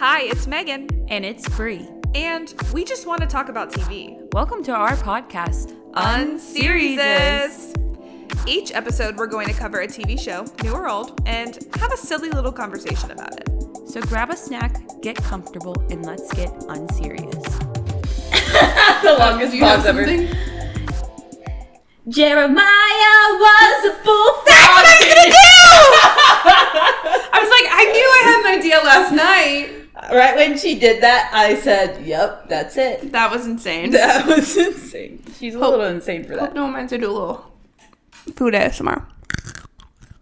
Hi, it's Megan. And it's Bree. And we just want to talk about TV. Welcome to our podcast, Unseriesous. Each episode, we're going to cover a TV show, new or old, and have a silly little conversation about it. So grab a snack, get comfortable, and let's get unserious. The longest pause ever. Jeremiah was a fool. That's what I was going to do! I was like, I knew I had an idea last night. Right when she did that, I said, yep, that's it. That was insane. That was insane. She's a little insane for that. Hope no one minds to do a little food ASMR.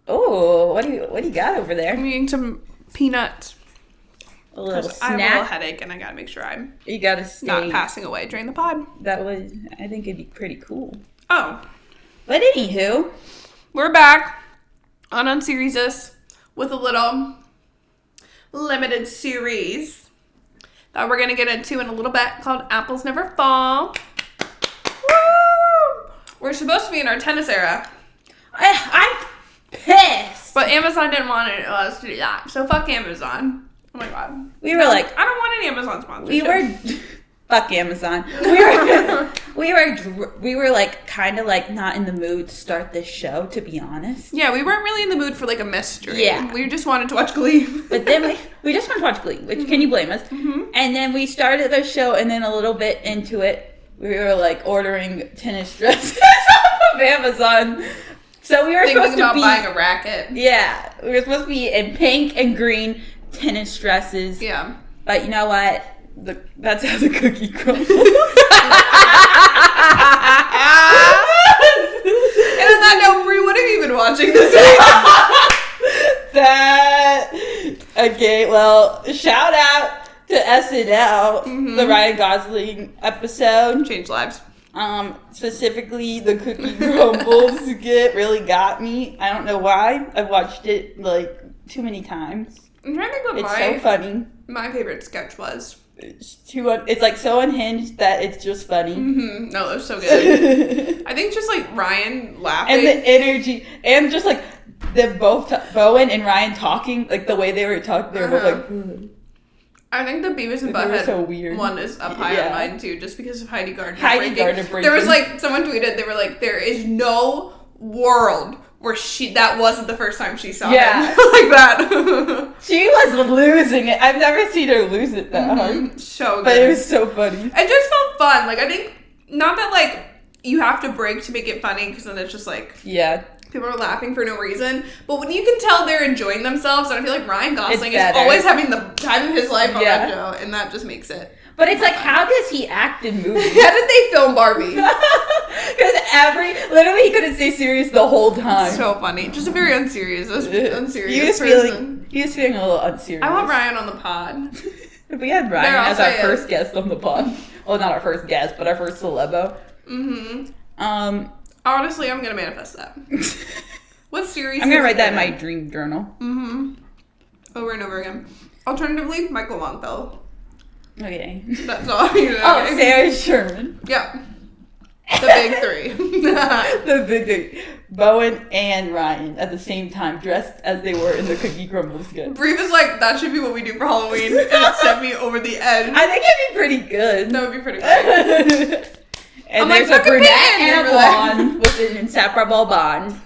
Oh, what do you got over there? I'm eating some peanuts. A little snack. I have a little headache, and I gotta make sure I'm not passing away during the pod. I think it'd be pretty cool. Oh. But anywho, we're back on Unseriesous with a little limited series that we're going to get into in a little bit called Apples Never Fall. Woo! We're supposed to be in our tennis era. I'm pissed. But Amazon didn't want us to do that. So fuck Amazon. Oh my god. We were like, I don't want any Amazon sponsorship. Fuck Amazon. We were like kind of like not in the mood to start this show, to be honest. Yeah, we weren't really in the mood for like a mystery. Yeah. We just wanted to watch Glee. But then we just wanted to watch Glee, which can you blame us? Mm-hmm. And then we started the show, and then a little bit into it, we were like ordering tennis dresses off of Amazon. So we were supposed to be buying a racket. Yeah, we were supposed to be in pink and green tennis dresses. Yeah. But you know what? That's how the cookie crumbles. And on that note, Brie, what have you been watching this week? Okay, well, shout out to SNL, the Ryan Gosling episode. Changed lives. Specifically, the cookie crumbles skit really got me. I don't know why. I've watched it like too many times. I'm trying to think what it's so funny. My favorite sketch was. It's like so unhinged that it's just funny. Mm-hmm. No, it was so good. I think just like Ryan laughing. And the energy. And just like both Bowen and Ryan talking. Like the way they were talking. They were both like... I think the Beavis and Butthead so weird. one is up high on mine too. Just because of Heidi Gardner breaking. There was like, someone tweeted, they were like, there is no world where that wasn't the first time she saw him. Like that. She was losing it. I've never seen her lose it that hard. So good. But it was so funny. It just felt fun. Like, I think, not that like, you have to break to make it funny, because then it's just like... Yeah. People are laughing for no reason. But when you can tell they're enjoying themselves, and I feel like Ryan Gosling is always having the time of his life on that show, and that just makes it. But it's like, how does he act in movies? How did they film Barbie? Because literally he couldn't stay serious the whole time. So funny. Just a very unserious person. He was feeling a little unserious. I want Ryan on the pod. If we had Ryan as our first guest on the pod. Well, not our first guest, but our first celebo. Mm-hmm. Honestly, I'm going to manifest that. What series? I'm going to write that in my dream journal. Mm-hmm. Over and over again. Alternatively, Michael Longfellow. Okay. That's all. Oh, Sarah Sherman. Yeah. The big three. The big three. Bowen and Ryan at the same time, dressed as they were in the Cookie Crumble skit. Bree was like, that should be what we do for Halloween. And it sent me over the edge. I think it'd be pretty good. That would be pretty good. And I'm there's like, a brunette and a blonde with an inseparable bond.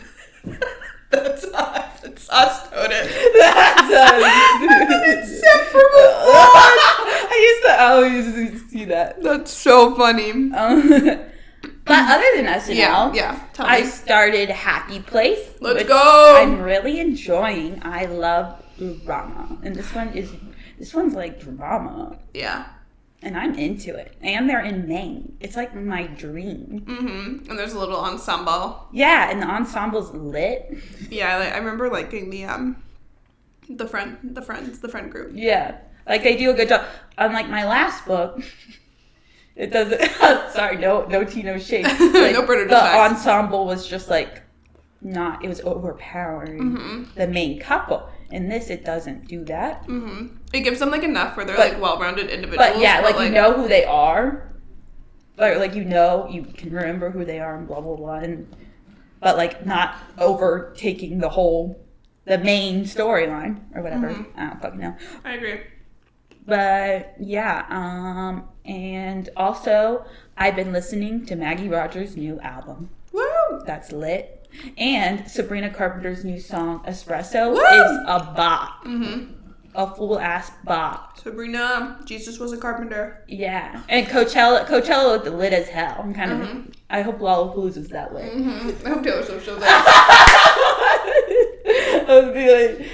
That's us. It's us, Toadette. That's us. An inseparable bond. I used to always see that. That's so funny. But other than SNL, I started Happy Place. Let's go. I'm really enjoying. I love drama, and this one's like drama. Yeah. And I'm into it. And they're in Maine. It's like my dream. Mm-hmm. And there's a little ensemble. Yeah, and the ensemble's lit. Yeah, I remember liking the friend group. Yeah. Like they do a good job. Unlike my last book, it doesn't sorry, no tea, no shade. Like, no prejudice. The ensemble was just like it was overpowering the main couple. In this, it doesn't do that. Mm-hmm. It gives them like enough where they're like well-rounded individuals. But yeah, like you know who they are. Like you know, you can remember who they are and blah blah blah. But like not overtaking the main storyline or whatever. I don't fucking know. I agree. But yeah, and also I've been listening to Maggie Rogers' new album. Woo! That's lit. And Sabrina Carpenter's new song Espresso Woo! is a bop. Mm-hmm. A full ass bop. Sabrina, Jesus was a carpenter. Yeah. And Coachella looked lit as hell. I'm kind of I hope Lollapalooza's that way. Mm-hmm. I hope Taylor Swift's still there. I was like,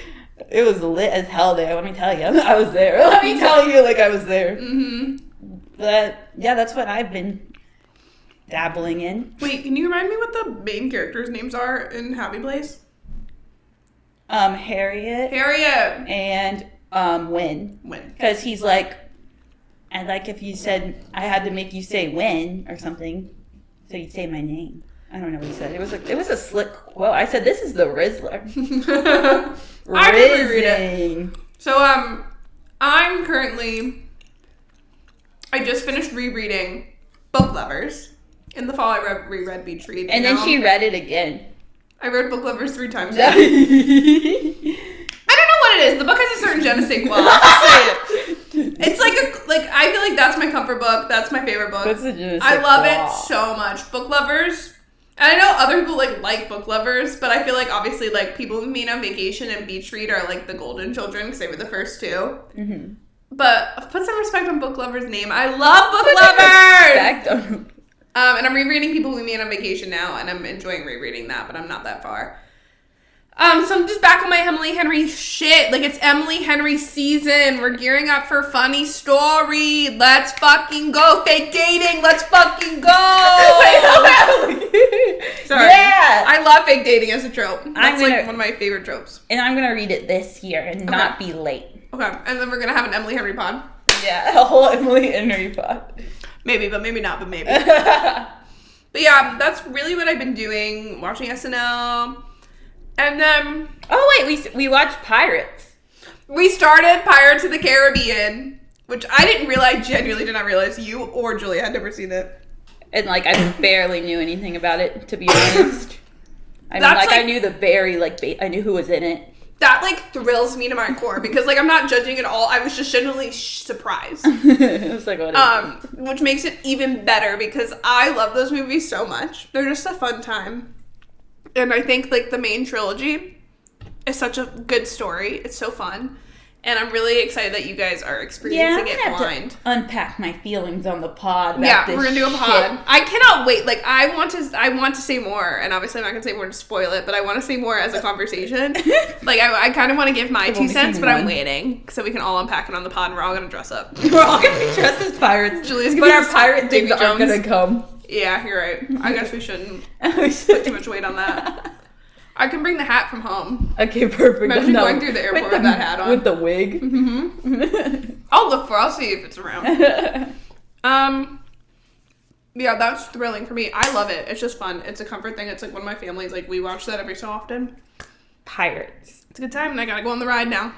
it was lit as hell there, let me tell you. I was there. Let me tell you like I was there. Mm-hmm. But yeah, that's what I've been dabbling in. Wait, can you remind me what the main characters' names are in Happy Place? Harriet and Win. Win. Because he's like, and like if you said I had to make you say Win or something, so you'd say my name. I don't know what he said. It was a slick quote. I said, "This is the Rizzler." I can reread it. So I just finished rereading Book Lovers. In the fall, I reread Beach Read. And then she read it again. I read Book Lovers 3 times. I don't know what it is. The book has a certain je ne sais quoi. I'll just say it. It's like I feel like that's my comfort book. That's my favorite book. I love it so much. Book Lovers. And I know other people like Book Lovers, but I feel like obviously like People Who Meet on Vacation and Beach Read are like the golden children because they were the first two. Mm-hmm. But put some respect on Book Lovers' name. I love Book Lovers. And I'm rereading People Who Meet on Vacation now, and I'm enjoying rereading that, but I'm not that far. So I'm just back on my Emily Henry shit. Like, it's Emily Henry season. We're gearing up for Funny Story. Let's fucking go. Fake dating. Let's fucking go. Sorry. Yeah. I love fake dating as a trope. That's like one of my favorite tropes. And I'm going to read it this year and not be late. Okay. And then we're going to have an Emily Henry pod. Yeah, a whole Emily Henry pod. Maybe, but maybe not, but maybe. But yeah, that's really what I've been doing. Watching SNL. And then... Oh, wait, we watched Pirates. We started Pirates of the Caribbean, which I genuinely did not realize you or Julia had never seen it. And, like, I barely knew anything about it, to be honest. I knew the I knew who was in it. That, like, thrills me to my core, because, like, I'm not judging at all. I was just genuinely surprised. It was like, what is it? Which makes it even better, because I love those movies so much. They're just a fun time. And I think, like, the main trilogy is such a good story. It's so fun. And I'm really excited that you guys are experiencing it blind. To unpack my feelings on the pod about yeah, this we're gonna do a pod. Shit. I cannot wait. Like, I want to say more, and obviously I'm not gonna say more to spoil it, but I want to say more as a conversation. Like, I kind of want to give my 2 cents, but I'm waiting so we can all unpack it on the pod, and we're all gonna dress up. We're all gonna be dressed as pirates. Julia's gonna but our pirate things aren't gonna come. Yeah, you're right. I guess we shouldn't put too much weight on that. I can bring the hat from home. Okay, perfect. Imagine going through the airport with that hat on. With the wig. Mm-hmm. I'll see if it's around. Yeah, that's thrilling for me. I love it. It's just fun. It's a comfort thing. It's like one of my families, like, we watch that every so often. Pirates. It's a good time, and I gotta go on the ride now.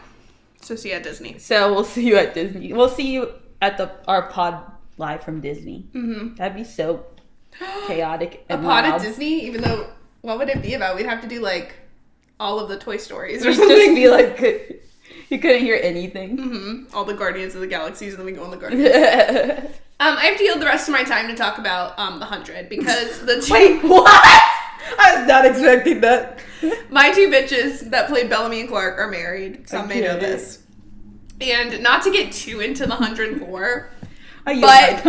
So see you at Disney. So we'll see you at Disney. We'll see you at our pod live from Disney. Mm-hmm. That'd be so chaotic and a pod loud. at Disney? Even though... What would it be about? We'd have to do, like, all of the Toy Stories or It'd something. just be like, you couldn't hear anything. Mm-hmm. All the Guardians of the Galaxies, and then we go on the Guardians. I've dealed the rest of my time to talk about The 100, because the two... Wait, what? I was not expecting that. My 2 bitches that played Bellamy and Clark are married. Some may know this. And not to get too into The 100 lore, but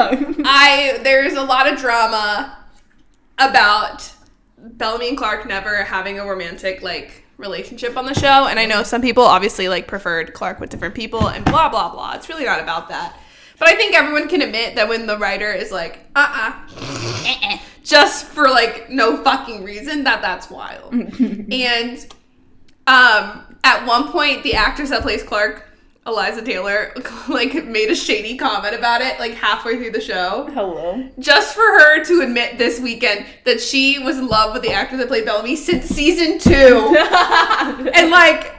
there's a lot of drama about... Bellamy and Clark never having a romantic, like, relationship on the show. And I know some people obviously, like, preferred Clark with different people and blah, blah, blah. It's really not about that. But I think everyone can admit that when the writer is like, just for, like, no fucking reason, that's wild. And at one point, the actress that plays Clark, Eliza Taylor, like, made a shady comment about it, like, halfway through the show. Hello. Just for her to admit this weekend that she was in love with the actor that played Bellamy since season 2. And, like,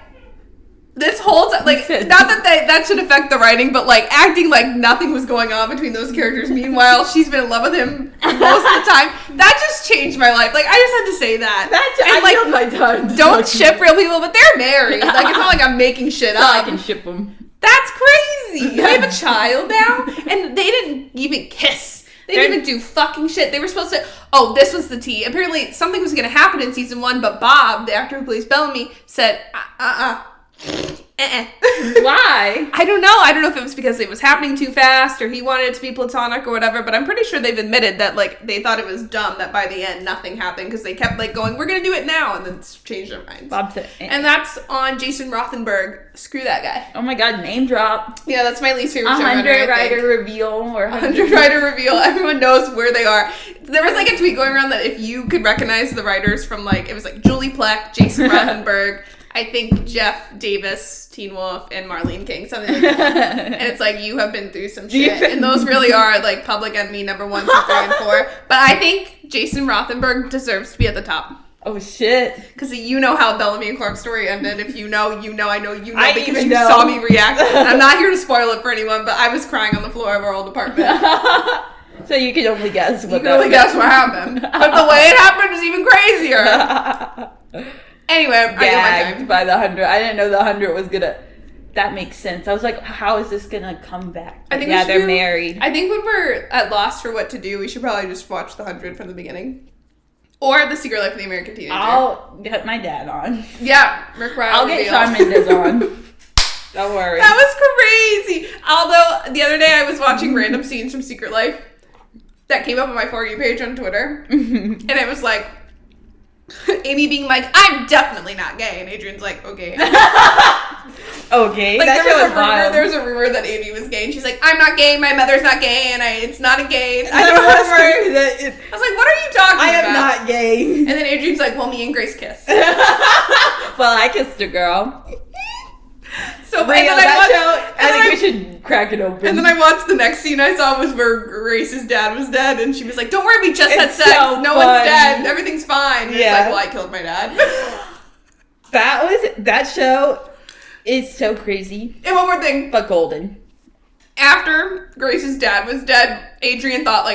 this whole time, like, not that that should affect the writing, but, like, acting like nothing was going on between those characters. Meanwhile, she's been in love with him most of the time. That just changed my life. Like, I just had to say that. I killed my time. Don't ship real people, but they're married. Like, it's not like I'm making shit up. I can ship them. That's crazy. They have a child now, and they didn't even kiss. They didn't even do fucking shit. They were supposed to... Oh, this was the tea. Apparently, something was going to happen in season 1, but Bob, the actor who plays Bellamy, said, Why? I don't know. I don't know if it was because it was happening too fast or he wanted it to be platonic or whatever, but I'm pretty sure they've admitted that, like, they thought it was dumb that by the end nothing happened because they kept, like, going, we're going to do it now, and then changed their minds. Bob said, and that's on Jason Rothenberg. Screw that guy. Oh my god, name drop. Yeah, that's my least favorite show. 100 writer reveal. Or 100 writer reveal. Everyone knows where they are. There was, like, a tweet going around that if you could recognize the writers from, like, it was, like, Julie Plec, Jason Rothenberg, I think Jeff Davis, Teen Wolf, and Marlene King, something like that. And it's like, you have been through some shit. And those really are, like, Public Enemy number 1, 2, 3, and 4. But I think Jason Rothenberg deserves to be at the top. Oh, shit. Because you know how Bellamy and Clark's story ended. If you know, you know, I know you know, I because you saw me react. And I'm not here to spoil it for anyone, but I was crying on the floor of our old apartment. So you can only guess what You can only guess what happened. But the way it happened is even crazier. Anyway, I got my time. By the 100. I didn't know the 100 was gonna... That makes sense. I was like, how is this gonna come back? I think they're married. I think when we're at loss for what to do, we should probably just watch the 100 from the beginning. Or The Secret Life of the American Teenager. I'll get my dad on. Yeah, Rick Riley. I'll get Shawn Mendes on. Don't worry. That was crazy. Although, the other day I was watching random scenes from Secret Life that came up on my For You page on Twitter. And it was like, Amy being like, I'm definitely not gay. And Adrian's like, okay. Okay. Like, there was a rumor that Amy was gay. And she's like, I'm not gay. My mother's not gay. And it's not a gay. I don't know. I was like, what are you talking about? I am not gay. And then Adrian's like, well, me and Grace kissed. Well, I kissed a girl. So I think we should crack it open. And then I watched the next scene I saw was where Grace's dad was dead, and she was like, "Don't worry, we just had sex. So no funny. one's dead. Everything's fine." And yeah. It's like, well, I killed my dad. That show is so crazy. And one more thing, but golden. After Grace's dad was dead, Adrian thought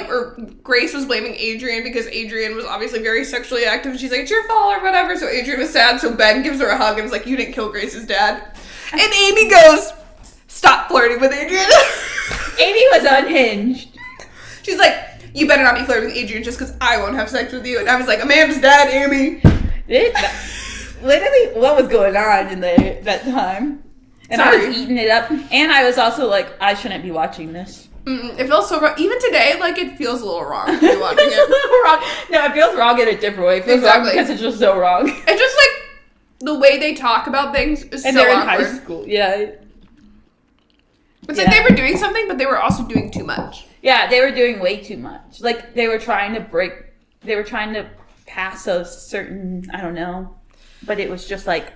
Grace was blaming Adrian because Adrian was obviously very sexually active, and she's like, "It's your fault" or whatever. So Adrian was sad. So Ben gives her a hug and was like, "You didn't kill Grace's dad." And Amy goes, "Stop flirting with Adrian." Amy was unhinged. She's like, "You better not be flirting with Adrian just because I won't have sex with you." And I was like, Amanda's dead, Amy. Literally, what was going on in that time? And sorry. I was eating it up. And I was also like, I shouldn't be watching this. It feels so wrong. Even today, like, it feels a little wrong to be watching it. A little wrong. No, it feels wrong in a different way. It feels wrong because it's just so wrong. It's just like, the way they talk about things is and so they're awkward. In high school, yeah. It's like they were doing something, but they were also doing too much. Yeah, they were doing way too much. Like, they were trying to pass a certain, I don't know, but it was just like...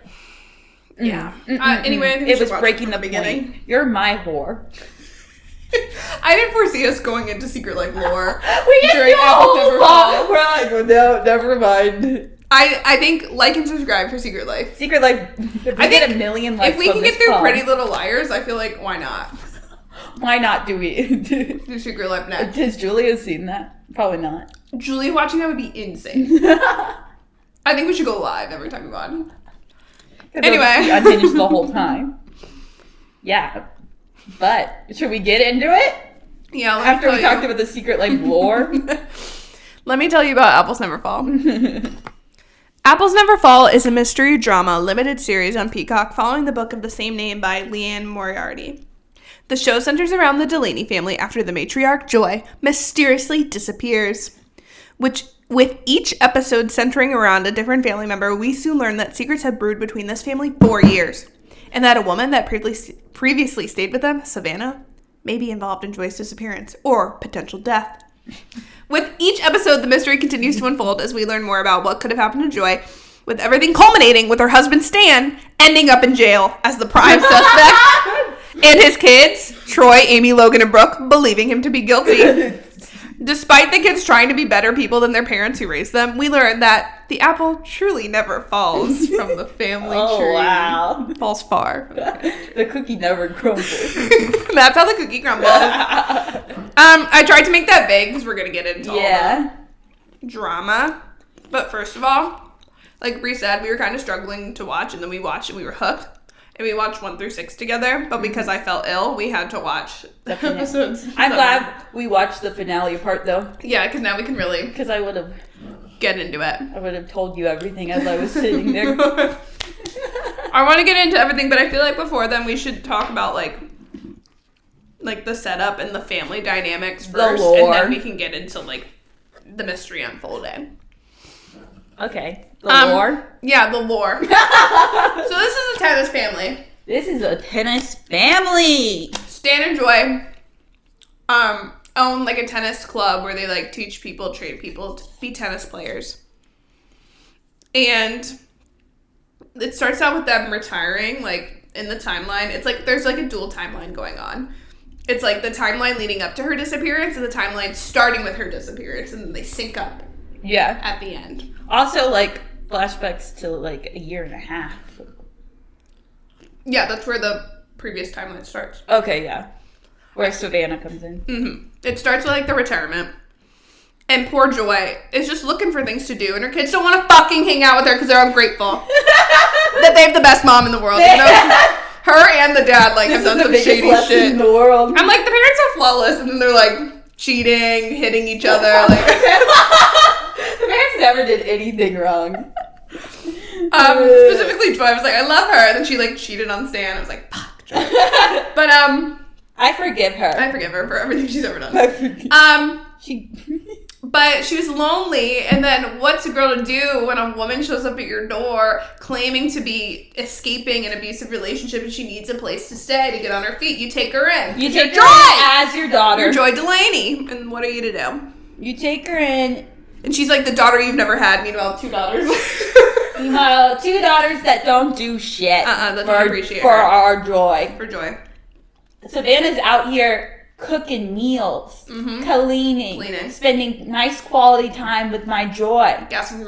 Yeah. Anyway, I think it was breaking the beginning. Point. You're my whore. I didn't foresee us going into Secret Life lore. We just do a whole lot. We're like, no, never mind. I think like and subscribe for Secret Life. Secret Life. If we get a million likes, if we can get through Pretty Little Liars, I feel like why not? Why not do we do Secret Life next? Has Julia seen that? Probably not. Julia watching that would be insane. I think we should go live every time we go on. Anyway, unhinged the whole time. Yeah, but should we get into it? Yeah. After we talked about the Secret Life lore, let me tell you about Apples Never Fall. Apples Never Fall is a mystery drama limited series on Peacock following the book of the same name by Leanne Moriarty. The show centers around the Delaney family after the matriarch Joy mysteriously disappears. With each episode centering around a different family member, we soon learn that secrets have brewed between this family for years, and that a woman that previously stayed with them, Savannah, may be involved in Joy's disappearance or potential death. With each episode, the mystery continues to unfold as we learn more about what could have happened to Joy, with everything culminating with her husband Stan ending up in jail as the prime suspect, and his kids, Troy, Amy, Logan, and Brooke, believing him to be guilty. Despite the kids trying to be better people than their parents who raised them, we learn that the apple truly never falls from the family tree. Oh, wow. It falls far. The cookie never crumbles. That's how the cookie crumbles. I tried to make that vague because we're going to get into all the drama. But first of all, like Bree said, we were kind of struggling to watch, and then we watched and we were hooked. and we watched 1 through 6 together. But because I felt ill, we had to watch the episodes. I'm glad we watched the finale part, though. Yeah, because now we can really... Because I would have... Get into it. I would have told you everything as I was sitting there. I want to get into everything, but I feel like before then we should talk about, like the setup and the family dynamics first. The lore. And then we can get into, like, the mystery unfolding. Okay. The lore? Yeah, the lore. So this is a tennis family. This is a tennis family. Stan and Joy own, like, a tennis club where they, like, teach people, train people to be tennis players. And it starts out with them retiring, like, in the timeline. It's like there's, like, a dual timeline going on. It's, like, the timeline leading up to her disappearance and the timeline starting with her disappearance, and then they sync up. Yeah. At the end. Also, like, flashbacks to, like, a year and a half. Yeah, that's where the previous timeline starts. Okay, yeah. Where Savannah comes in. Mm-hmm. It starts with, like, the retirement. And poor Joy is just looking for things to do. And her kids don't want to fucking hang out with her because they're ungrateful. That they have the best mom in the world, you know? Her and the dad, like, have done some shady shit. In the world. I'm like, the parents are flawless. And then they're, like, cheating, hitting each other. Like, the parents never did anything wrong. Specifically Joy. I was like, I love her. And then she, like, cheated on Stan. I was like, fuck, Joy. But, I forgive her. I forgive her for everything she's ever done. I forgive But she was lonely, and then what's a girl to do when a woman shows up at your door claiming to be escaping an abusive relationship and she needs a place to stay to get on her feet? You take her in. You take her in as your daughter. You're Joy Delaney. And what are you to do? You take her in. And she's like the daughter you've never had, meanwhile 2 daughters. Meanwhile, 2 daughters that don't do shit. That don't appreciate for her. our joy. For Joy. Savannah's out here cooking meals, cleaning, spending nice quality time with my Joy. Gassing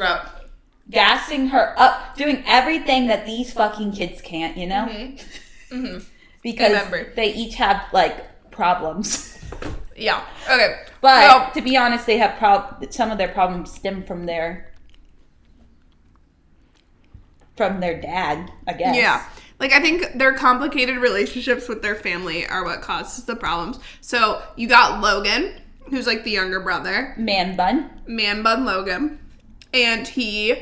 her up. Doing everything that these fucking kids can't, you know? Mm-hmm. Mm-hmm. Because they each have, like, problems. Yeah. Okay. But, to be honest, they have some of their problems stem from their dad, I guess. Yeah. Like, I think their complicated relationships with their family are what causes the problems. So, you got Logan, who's, like, the younger brother. Man bun Logan. And he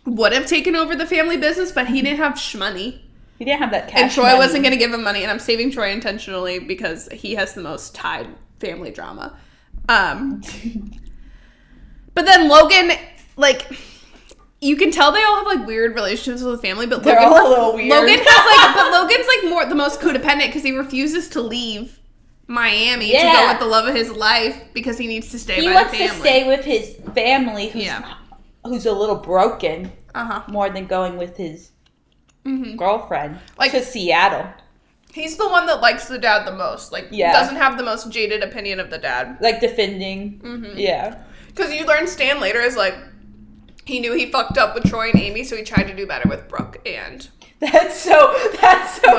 would have taken over the family business, but he didn't have shmoney. He didn't have that cash And Troy money. wasn't going to give him money, and I'm saving Troy intentionally because he has the most tied family drama. But then Logan, like... You can tell they all have, like, weird relationships with the family, but they're all a little weird. Logan's, like, the most codependent because he refuses to leave Miami to go with the love of his life because he needs to stay by the family. He wants to stay with his family who's a little broken more than going with his girlfriend to Seattle. He's the one that likes the dad the most. Like, doesn't have the most jaded opinion of the dad. Like, defending. Mm-hmm. Yeah. Because you learn Stan later is, like, he knew he fucked up with Troy and Amy, so he tried to do better with Brooke and... That's so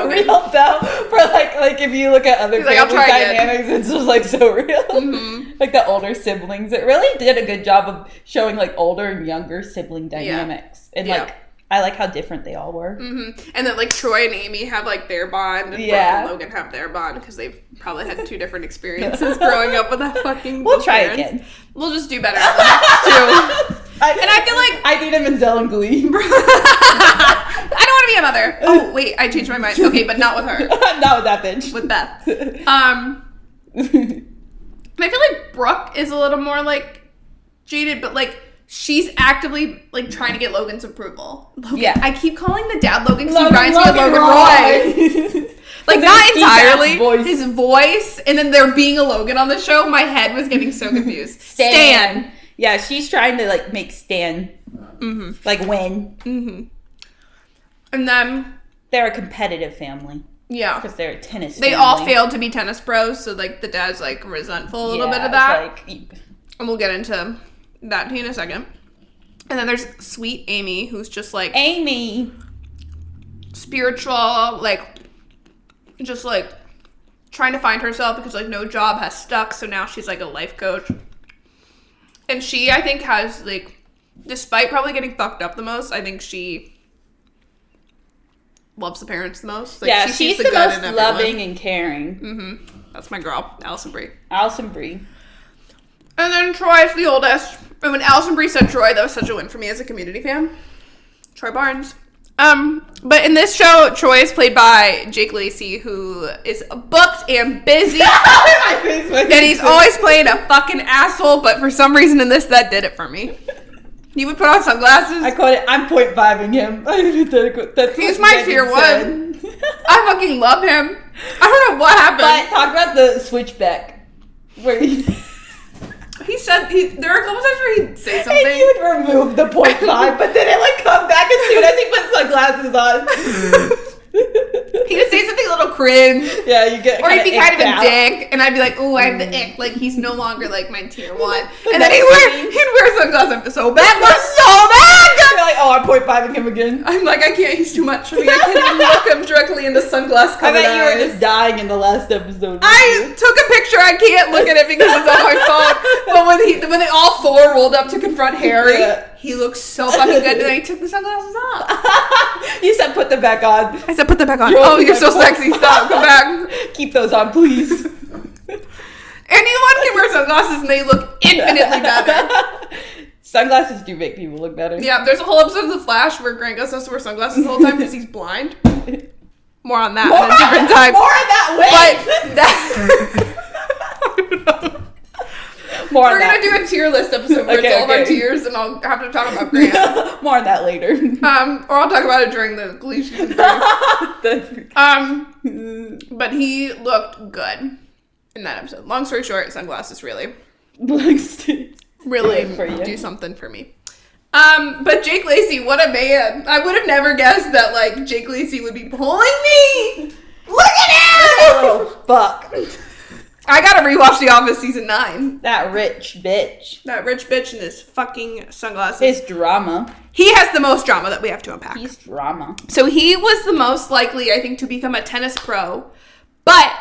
real, though. For, like if you look at other family dynamics, it's just, like, so real. Mm-hmm. Like, the older siblings. It really did a good job of showing, like, older and younger sibling dynamics. And, like, I like how different they all were. Mm-hmm. And that, like, Troy and Amy have, like, their bond, and Brooke and Logan have their bond, because they've probably had 2 different experiences growing up with that fucking We'll try parents. Again. We'll just do better than the next 2. And I feel like... I need him in Zell and Glee. I don't want to be a mother. Oh, wait, I changed my mind. Okay, but not with her. Not with that bitch. With Beth. And I feel like Brooke is a little more, like, jaded, but, like, she's actively, like, trying to get Logan's approval. Logan, yeah. I keep calling the dad Logan because he reminds me of Logan Roy. Like, not entirely. His voice, and then there being a Logan on the show, my head was getting so confused. Stan. Yeah, she's trying to, like, make Stan, like, win. Mm-hmm. And then... They're a competitive family. Yeah. Because they're a tennis They family. all failed to be tennis pros, so, like, the dad's, like, resentful a little bit of that. And we'll get into that in a second. And then there's sweet Amy, who's just, like... Amy! Spiritual, like... Just, like... Trying to find herself because, like, no job has stuck, so now she's, like, a life coach. And she, I think, has, like... Despite probably getting fucked up the most, I think she... loves the parents the most. Like, yeah, she's the most loving and caring. Mm-hmm. That's my girl, Allison Brie. Allison Brie. And then Troy's the oldest. And when Allison Brie said Troy, that was such a win for me as a Community fan. Troy Barnes. But in this show, Troy is played by Jake Lacy, who is booked and busy. And he's always playing a fucking asshole, but for some reason in this, that did it for me. He would put on sunglasses. I caught it. I'm 0.5ing him. He's my tier 1. I fucking love him. I don't know what happened. But talk about the switchback. Where he said, there are a couple times where he'd say something. And he would remove the 0.5, but then it would come back as soon as he put sunglasses on. He would say something a little cringe. Yeah, you get. Or he'd be kind of a dick, and I'd be like, "Ooh, I have the ick." Like, he's no longer like my tier 1. And then he'd wear sunglasses. I'm so bad. We're so bad. You're like, oh, I'm 0.5ing him again. I'm like, I can't. He's too much for me. I can't even look him directly in the sunglass covered eyes. I bet you were just dying in the last episode. I took a picture. I can't look at it because it's on my phone. But when they all 4 rolled up to confront Harry, he looked so fucking good. And then he took the sunglasses off. You said put them back on. I said put them back on. Oh, you're so sexy. Stop. Come back. Keep those on, please. Anyone can wear sunglasses and they look infinitely better. Sunglasses do make people look better. Yeah, there's a whole episode of The Flash where Grant Gustin has to wear sunglasses the whole time because he's blind. More on that at a different time. More on that way. More We're going to do a tier list episode where it's all of our tiers, and I'll have to talk about Grant. More on that later. Or I'll talk about it during the Glee season. But he looked good in that episode. Long story short, sunglasses really do something for me. But Jake Lacy, what a man. I would have never guessed that, like, Jake Lacy would be pulling me. Look at him! Oh, fuck. I gotta rewatch The Office season 9. That rich bitch. That rich bitch in his fucking sunglasses. His drama. He has the most drama that we have to unpack. He's drama. So he was the most likely, I think, to become a tennis pro. But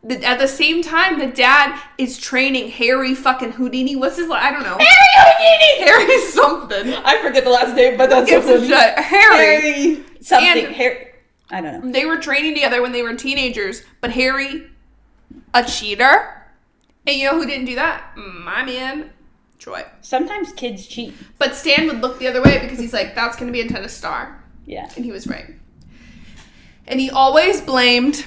at the same time, the dad is training Harry fucking Houdini. What's his I don't know. Harry Houdini! Harry something. I forget the last name, but that's so funny. Harry something. And Harry. I don't know. They were training together when they were teenagers, but Harry, a cheater. And you know who didn't do that? My man, Troy. Sometimes kids cheat. But Stan would look the other way because he's like, that's going to be a tennis star. Yeah. And he was right. And he always blamed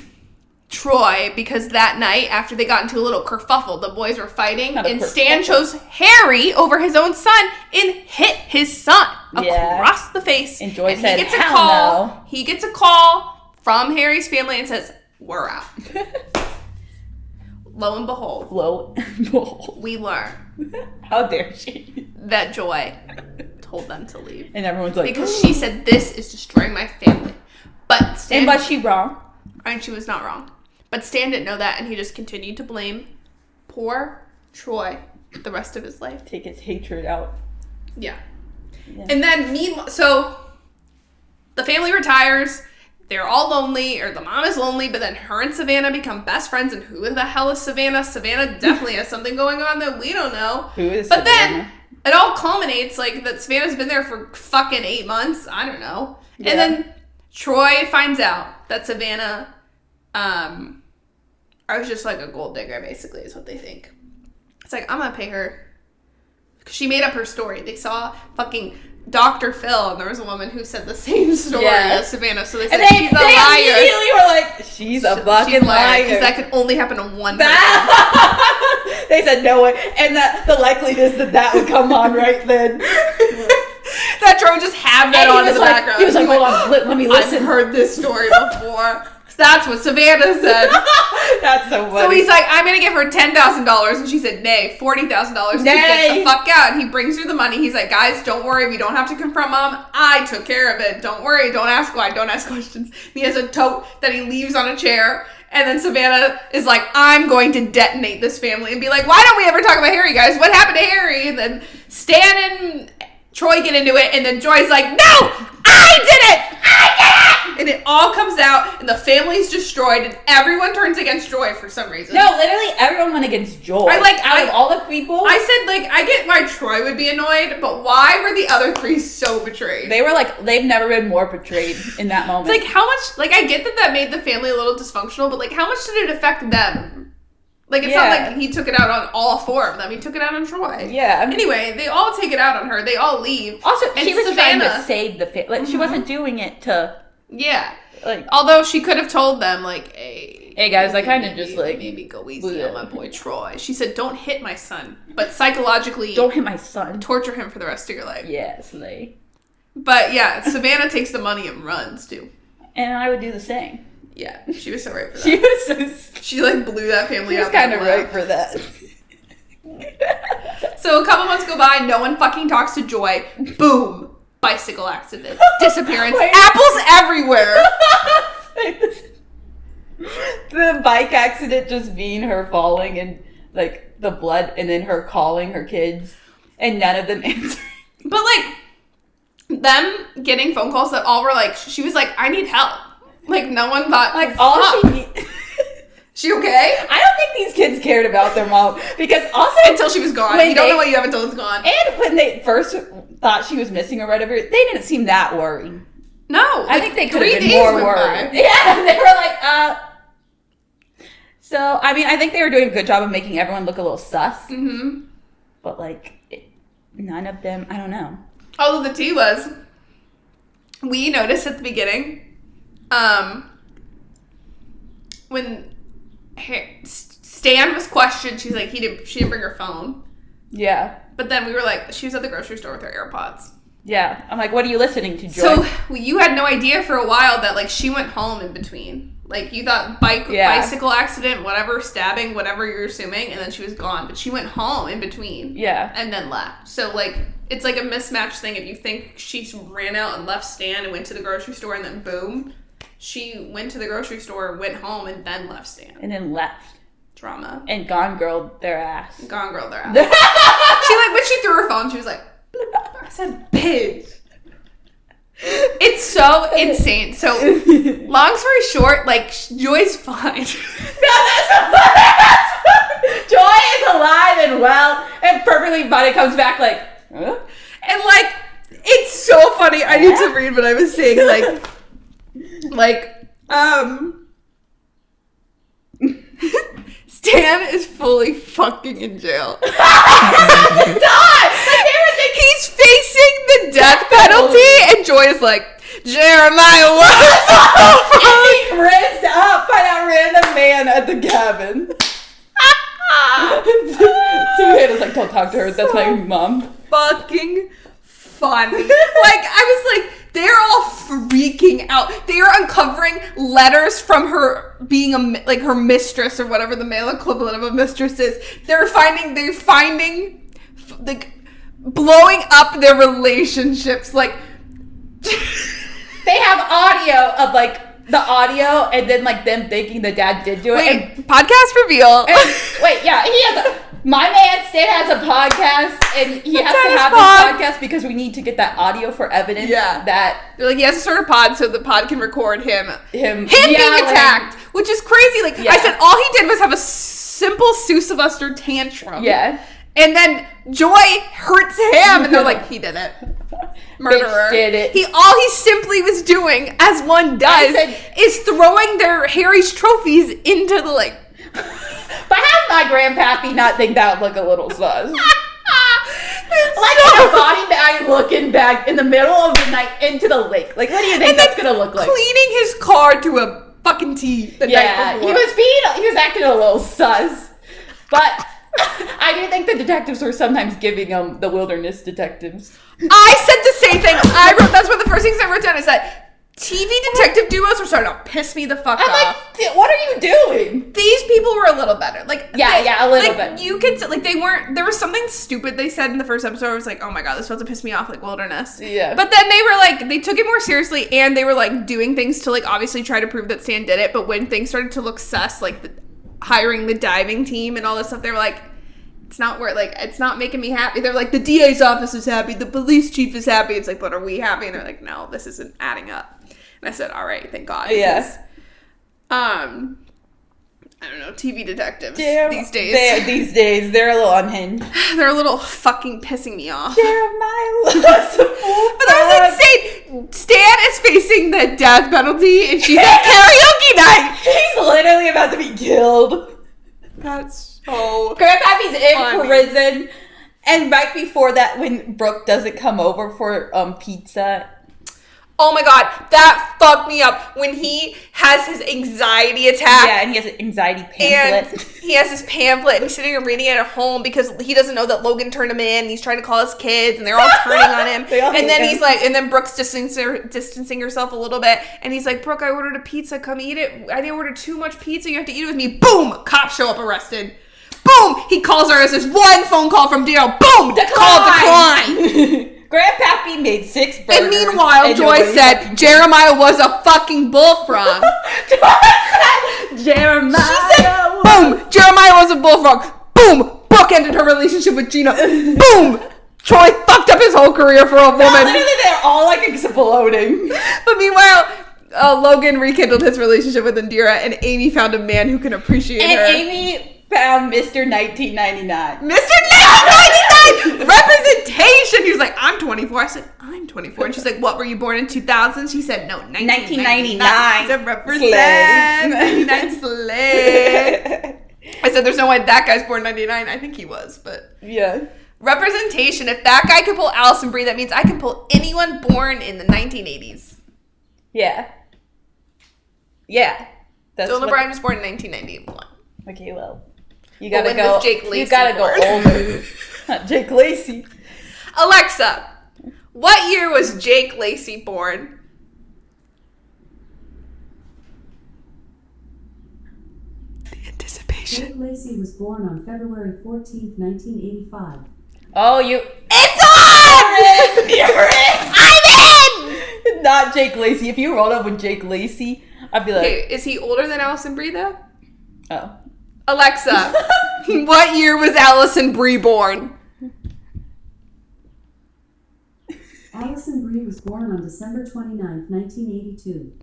Troy because that night, after they got into a little kerfuffle, the boys were fighting, and Stan chose Harry over his own son and hit his son across the face. And Joy said, he gets a call from Harry's family and says, we're out. Lo and behold, we learn. How dare she? That Joy told them to leave. And everyone's like, because she said, this is destroying my family. But Stan... was she wrong? And she was not wrong. But Stan didn't know that, and he just continued to blame poor Troy the rest of his life. Take his hatred out. Yeah. And then, so the family retires. They're all lonely, or the mom is lonely, but then her and Savannah become best friends, and who the hell is Savannah? Savannah definitely has something going on that we don't know. Who is Savannah? But then, it all culminates, like, that Savannah's been there for fucking 8 months. I don't know. Yeah. And then Troy finds out that Savannah, I was just like a gold digger, basically, is what they think. It's like, I'm gonna pay her. Because she made up her story. They saw fucking Dr. Phil, and there was a woman who said the same story as Savannah. So they said, she's a liar. They immediately were like, she's a fucking liar. Because that could only happen to one person. They said no way. And the likeliness that would come on right then. That Troy would just have that on in the background. He was like, hold on, let me listen. I've heard this story before. That's what Savannah said. That's so funny. So he's like, I'm going to give her $10,000. And she said, nay, $40,000 to get the fuck out. And he brings her the money. He's like, guys, don't worry. We don't have to confront mom. I took care of it. Don't worry. Don't ask why. Don't ask questions. And he has a tote that he leaves on a chair. And then Savannah is like, I'm going to detonate this family and be like, why don't we ever talk about Harry, guys? What happened to Harry? And then Stan and Troy get into it. And then Joy's like, no, I did it. I did it. And it all comes out, and the family's destroyed, and everyone turns against Joy for some reason. No, literally everyone went against Joy. Out of all the people. I said, like, I get why Troy would be annoyed, but why were the other three so betrayed? They were like, they've never been more betrayed in that moment. It's like, how much, like, I get that made the family a little dysfunctional, but, like, how much did it affect them? Like, it's not like he took it out on all four of them. He took it out on Troy. Yeah. I mean, anyway, they all take it out on her. They all leave. Also, she was trying to save the family. Like, she wasn't doing it to... Yeah. Like, although she could have told them, like, hey guys, I kind of just, like... Maybe go easy on my boy Troy. She said, don't hit my son. But psychologically... Don't hit my son. Torture him for the rest of your life. Yes, like... But, yeah, Savannah takes the money and runs, too. And I would do the same. Yeah, she was so right for that. She was so... She, like, blew that family out. She was kind of right for that. So a couple months go by, no one fucking talks to Joy. Boom. Bicycle accident. Disappearance. Apples everywhere. The bike accident just being her falling and, like, the blood, and then her calling her kids, and none of them answering. But, like, them getting phone calls that all were like, she was like, I need help. Like, no one thought, like, all she... She okay? I don't think these kids cared about their mom, because also... Until she was gone. You don't know what you have until it's gone. And when they first thought she was missing or whatever, they didn't seem that worried. No. I think they could have been more worried. Yeah, they were like, So, I mean, I think they were doing a good job of making everyone look a little sus. Mm-hmm. But, like, none of them, I don't know. Although the tea was, we noticed at the beginning, when Stan was questioned, she's like, she didn't bring her phone. Yeah. But then we were like, she was at the grocery store with her AirPods. Yeah. I'm like, what are you listening to, Joy? So you had no idea for a while that, like, she went home in between. Like, you thought bicycle accident, whatever, stabbing, whatever you're assuming, and then she was gone. But she went home in between. Yeah. And then left. So, like, it's like a mismatched thing. If you think she ran out and left Stan and went to the grocery store and then boom, she went to the grocery store, went home, and then left Stan. And then left. Drama. And gone girled their ass. Gone girled their ass. She, like, when she threw her phone, she was like, I said, bitch. It's so insane. So, long story short, like, Joy's fine. Joy is alive and well and perfectly fine. It comes back like, huh? And, like, it's so funny. I need to read what I was saying. Stan is fully fucking in jail. He's facing the death penalty, and Joy is like, Jeremiah, what? And he rizzed up by that random man at the cabin. So Hannah's like, don't talk to her. That's my mom. Fucking funny. Like, I was like, they're all freaking out. They are uncovering letters from her being her mistress or whatever the male equivalent of a mistress is. They're finding, like, blowing up their relationships. Like, they have audio of, like, the audio and then, like, them thinking the dad did do it. Wait, podcast reveal. My man Stan has a podcast, and he has to have this podcast because we need to get that audio for evidence. Yeah. That they're like, he has to start a pod so the pod can record him being yelling. attacked, which is crazy. Like, I said, all he did was have a simple Seussibuster tantrum. Yeah. And then Joy hurts him, and they're like, he did it. Murderer. Bitch did it. All he simply was doing, as one does, is throwing their Harry's trophies into the lake. But how did my grandpappy not think that would look a little sus? Like in a body bag looking back in the middle of the night into the lake. Like, what do you think that's gonna look like? Cleaning his car to a fucking T the night before. He was acting a little sus. But I do think the detectives were sometimes giving him the wilderness detectives. I said the same thing. That's one of the first things I wrote down is that TV detective duos are starting to piss me the fuck off. Like, what are you doing? These people were a little better. Like, a little bit. You could, like, they weren't, there was something stupid they said in the first episode. I was like, oh my god, this supposed to piss me off, like, wilderness. Yeah. But then they were like, they took it more seriously, and they were, like, doing things to, like, obviously try to prove that Stan did it, but when things started to look sus, like, hiring the diving team and all this stuff, they were like, it's not making me happy. They're like, the DA's office is happy, the police chief is happy. It's like, but are we happy? And they're like, no, this isn't adding up. And I said, all right, thank God. Yeah. Because, I don't know, TV detectives these days. They're a little unhinged. They're a little fucking pissing me off. Jeremiah. But that was insane. Stan is facing the death penalty, and she's at karaoke night. He's literally about to be killed. That's so Grandpappy's in funny. prison. And right before that, when Brooke doesn't come over for pizza. Oh my God, that fucked me up when he has his anxiety attack. Yeah, and he has an anxiety pamphlet. And he has his pamphlet and he's sitting and reading it at home because he doesn't know that Logan turned him in. And he's trying to call his kids and they're all turning on him. And then he's like, and then Brooke's distancing herself a little bit. And he's like, Brooke, I ordered a pizza. Come eat it. I didn't order too much pizza. You have to eat it with me. Boom! Cops show up arrested. Boom! He calls her as this one phone call from Daryl. Boom! Call decline. Grandpappy made 6 burgers. And meanwhile, Joy said Jeremiah was a fucking bullfrog. Jeremiah. She said, boom, Jeremiah was a bullfrog. Boom, Brooke ended her relationship with Gina. Boom, Troy fucked up his whole career for a woman. No, literally, they're all like exploding. But meanwhile, Logan rekindled his relationship with Indira, and Amy found a man who can appreciate her. And Amy found Mr. 1999. Mr. 1999! Representation! He was like, I'm 24. I said, I'm 24. And she's like, what, were you born in 2000? She said, no, 1999. I said, represent. 99 slay. I said, there's no way that guy's born 99. I think he was, but. Yeah. Representation. If that guy could pull Allison Brie, that means I can pull anyone born in the 1980s. Yeah. Yeah. Dylan O'Brien was born in 1991. Okay, well. You gotta go. Jake Lacey you gotta go older. Not Jake Lacey. Alexa, what year was Jake Lacey born? The anticipation. Jake Lacey was born on February 14th, 1985. Oh, It's on! You're in! I'm in! Not Jake Lacey. If you rolled up with Jake Lacey, I'd be like... Okay, is he older than Allison Brie, though? Oh. Alexa, what year was Allison Brie born? Allison Brie was born on December 29th, 1982.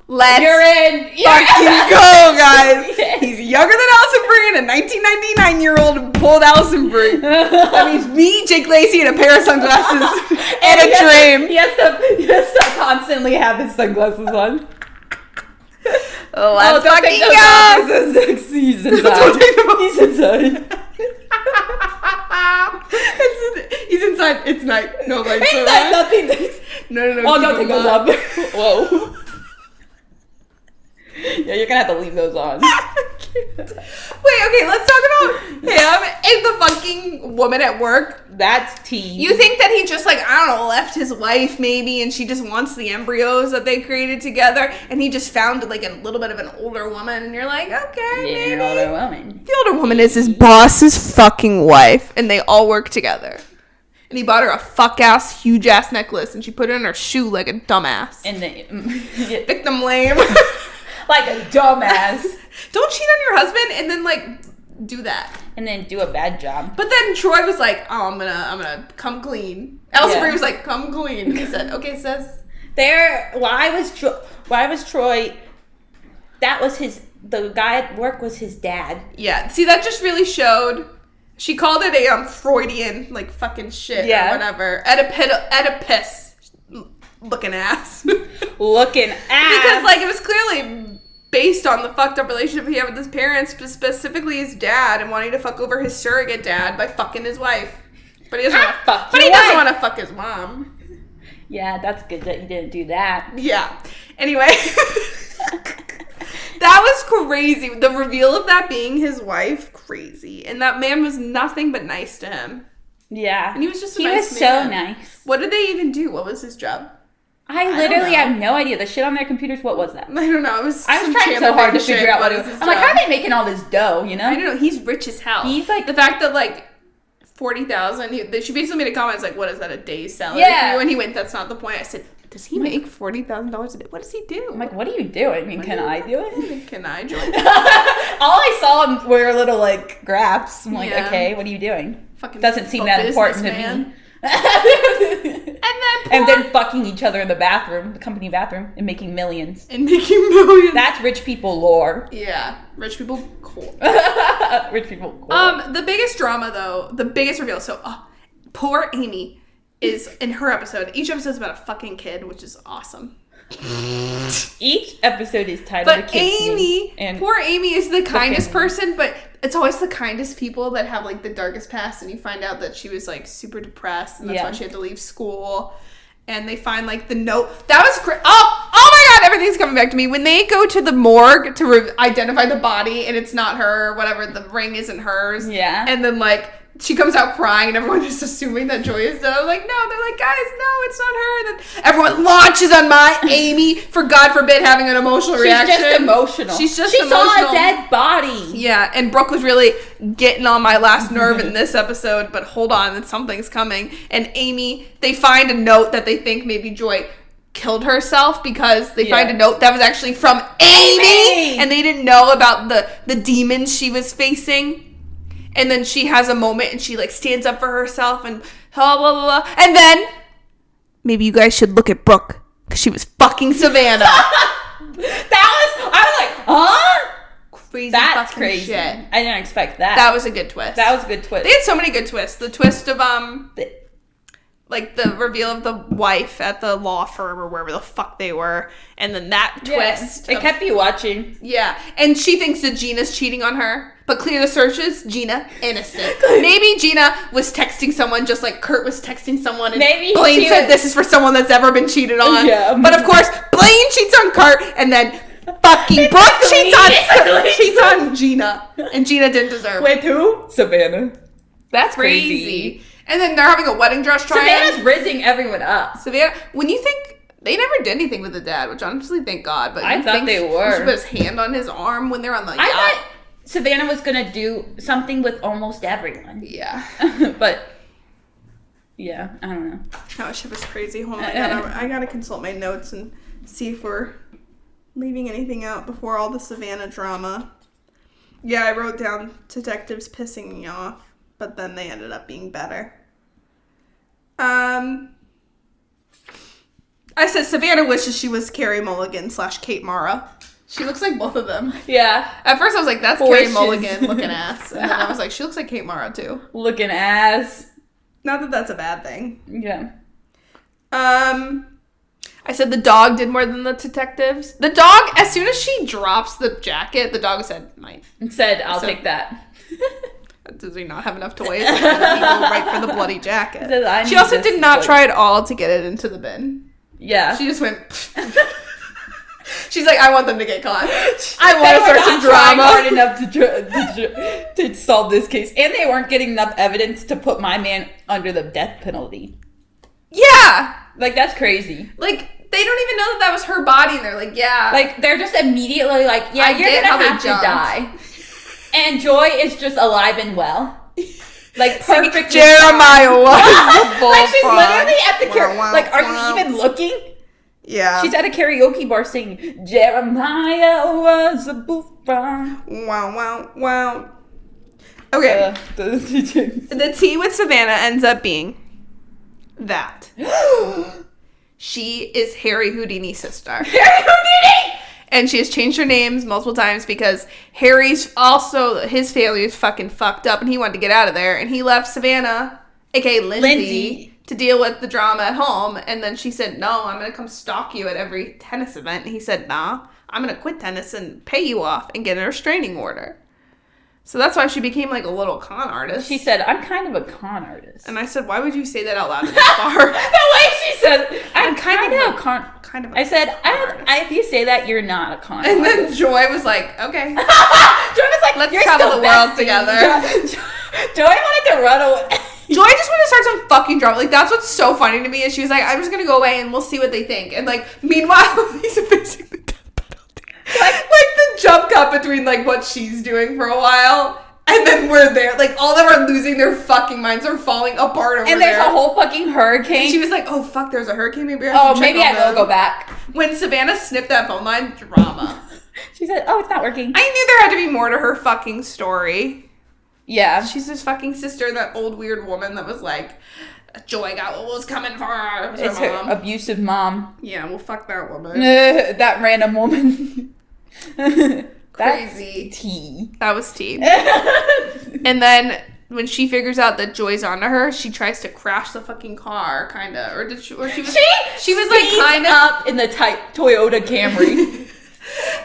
Let's You're in! fucking go, guys! Yes. He's younger than Allison Brie and a 1999-year-old pulled Allison Brie. That means me, Jake Lacey, and a pair of sunglasses and a dream. He has to constantly have his sunglasses on. Let's fucking go! He's inside. He's inside. He's inside. It's night. No lights It's are not on. nothing. No. Oh, don't keep take them those on. up. Whoa. Yeah, you're gonna have to leave those on. Wait, okay, let's talk about him and the fucking woman at work. That's tea. You think that he just, like, I don't know, left his wife maybe and she just wants the embryos that they created together and he just found, like, a little bit of an older woman and you're like, okay, maybe. An older woman. The older woman is his boss's fucking wife and they all work together. And he bought her a fuck-ass, huge-ass necklace and she put it in her shoe like a dumbass. And then... Victim lame. Like a dumbass. Don't cheat on your husband and then, like, do that. And then do a bad job. But then Troy was like, oh, I'm gonna come clean. Allison Brie was like, come clean. He said, okay, sis. Why was Troy, that was the guy at work was his dad. Yeah, see, that just really showed, she called it a Freudian, like, fucking shit or whatever. Oedipus looking ass. Looking ass. Because, like, it was clearly based on the fucked up relationship he had with his parents, specifically his dad, and wanting to fuck over his surrogate dad by fucking his wife. But he doesn't want to fuck his mom. Yeah, that's good that you didn't do that. Yeah. Anyway. That was crazy. The reveal of that being his wife, crazy. And that man was nothing but nice to him. Yeah. And he was just a nice man. He was so nice. What did they even do? What was his job? I literally have no idea. The shit on their computers, what was that? I don't know. I was trying so hard to figure out what it was. I'm like, how are they making all this dough, you know? I don't know. He's rich as hell. He's like... The fact that, like, 40,000, she basically made a comment, it's like, what is that, a day's salary for you? And he went, that's not the point. I said, does he make $40,000 a day? What does he do? I'm like, what are you doing? I mean, can I do it? Can I join? All I saw were little, like, graphs. I'm like, okay, what are you doing? Fucking doesn't seem that important to me. And then fucking each other in the bathroom, the company bathroom, and making millions. That's rich people lore. Yeah, rich people cool. Rich people cool. The biggest drama though, the biggest reveal. So, poor Amy is in her episode. Each episode is about a fucking kid, which is awesome. Each episode is titled But Amy, poor Amy is the kindest person, but it's always the kindest people that have like the darkest past, and you find out that she was like super depressed, and that's why she had to leave school. And they find like the note that was oh my god, everything's coming back to me when they go to the morgue to identify the body, and it's not her, or whatever, the ring isn't hers. Yeah, and then like she comes out crying, and everyone is assuming that Joy is dead. I'm like, no, they're like, guys, no, it's not her. And then everyone launches on my Amy for God forbid having an emotional reaction. She's just emotional. She saw a dead body. Yeah, and Brooke was really getting on my last nerve in this episode, but hold on, that something's coming. And Amy, they find a note that they think maybe Joy killed herself because they find a note that was actually from Amy, and they didn't know about the demons she was facing. And then she has a moment and she like stands up for herself and blah, blah, blah, blah. And then maybe you guys should look at Brooke because she was fucking Savannah. I was like, huh? Crazy. That's fucking crazy. shit. I didn't expect that. That was a good twist. They had so many good twists. The twist of like the reveal of the wife at the law firm or wherever the fuck they were, and then that twist. It kept you watching. Yeah, and she thinks that Gina's cheating on her, but clear the searches, Gina innocent. Maybe Gina was texting someone just like Kurt was texting someone, and maybe Blaine said this is for someone that's ever been cheated on. Yeah. But of course, Blaine cheats on Kurt, and then fucking Brooke cheats on Gina, and Gina didn't deserve it. With who? Savannah. That's crazy. And then they're having a wedding dress trial. Savannah's rizzing everyone up. Savannah, when you think they never did anything with the dad, which honestly, thank God. But I thought they were. She put his hand on his arm when they're on the yacht. I thought Savannah was gonna do something with almost everyone. Yeah, but yeah, I don't know. Oh, shit was crazy. Hold on, I gotta consult my notes and see if we're leaving anything out before all the Savannah drama. Yeah, I wrote down detectives pissing me off, but then they ended up being better. I said Savannah wishes she was Carrie Mulligan / Kate Mara. She looks like both of them. Yeah. At first I was like, that's Carrie Mulligan looking ass. And then I was like, she looks like Kate Mara too. Looking ass. Not that that's a bad thing. Yeah. I said the dog did more than the detectives. The dog, as soon as she drops the jacket, the dog said, I'll take that. Does he not have enough toys? He go right for the bloody jacket. She also did not try at all to get it into the bin. Yeah. She just went... She's like, I want them to get caught. I want to start some drama. Hard enough to solve this case. And they weren't getting enough evidence to put my man under the death penalty. Yeah. Like, that's crazy. Like, they don't even know that was her body. And they're like, yeah. Like, they're just immolly like, yeah, you're going to have to die. And Joy is just alive and well. Like, perfect. Jeremiah was like, she's literally at the karaoke. Like, are you even looking? Yeah. She's at a karaoke bar singing, Jeremiah was a bullfrog. Wow, wow, wow. Okay. The tea with Savannah ends up being that she is Harry Houdini's sister. Harry Houdini! And she has changed her names multiple times because Harry's also, his family is fucking fucked up and he wanted to get out of there. And he left Savannah, aka Lindsay, to deal with the drama at home. And then she said, no, I'm going to come stalk you at every tennis event. And he said, nah, I'm going to quit tennis and pay you off and get a restraining order. So that's why she became like a little con artist. She said, I'm kind of a con artist. And I said, why would you say that out loud in this bar? The way she said, I'm kind of a con artist. I said, if you say that, you're not a con artist. And then Joy was like, okay. Joy was like, let's travel the world together. Joy wanted to run away. Joy just wanted to start some fucking drama. Like, that's what's so funny to me is she was like, I'm just going to go away and we'll see what they think. And like, meanwhile, he's facing the death penalty. Like the jump cut between like what she's doing for a while and then we're there. Like, all of them are losing their fucking minds. They're falling apart over there. And there's a whole fucking hurricane. And she was like, oh, fuck, there's a hurricane. Maybe I will go back. When Savannah snipped that phone line, drama. She said, oh, it's not working. I knew there had to be more to her fucking story. Yeah. She's his fucking sister, that old weird woman that was like, Joy got what was coming for her. It's her abusive mom. Yeah, well, fuck that woman. That random woman. Crazy. That's tea. That was tea. And then when she figures out that Joy's onto her, she tries to crash the fucking car, kind of. Or she was like kind of up in the Toyota Camry.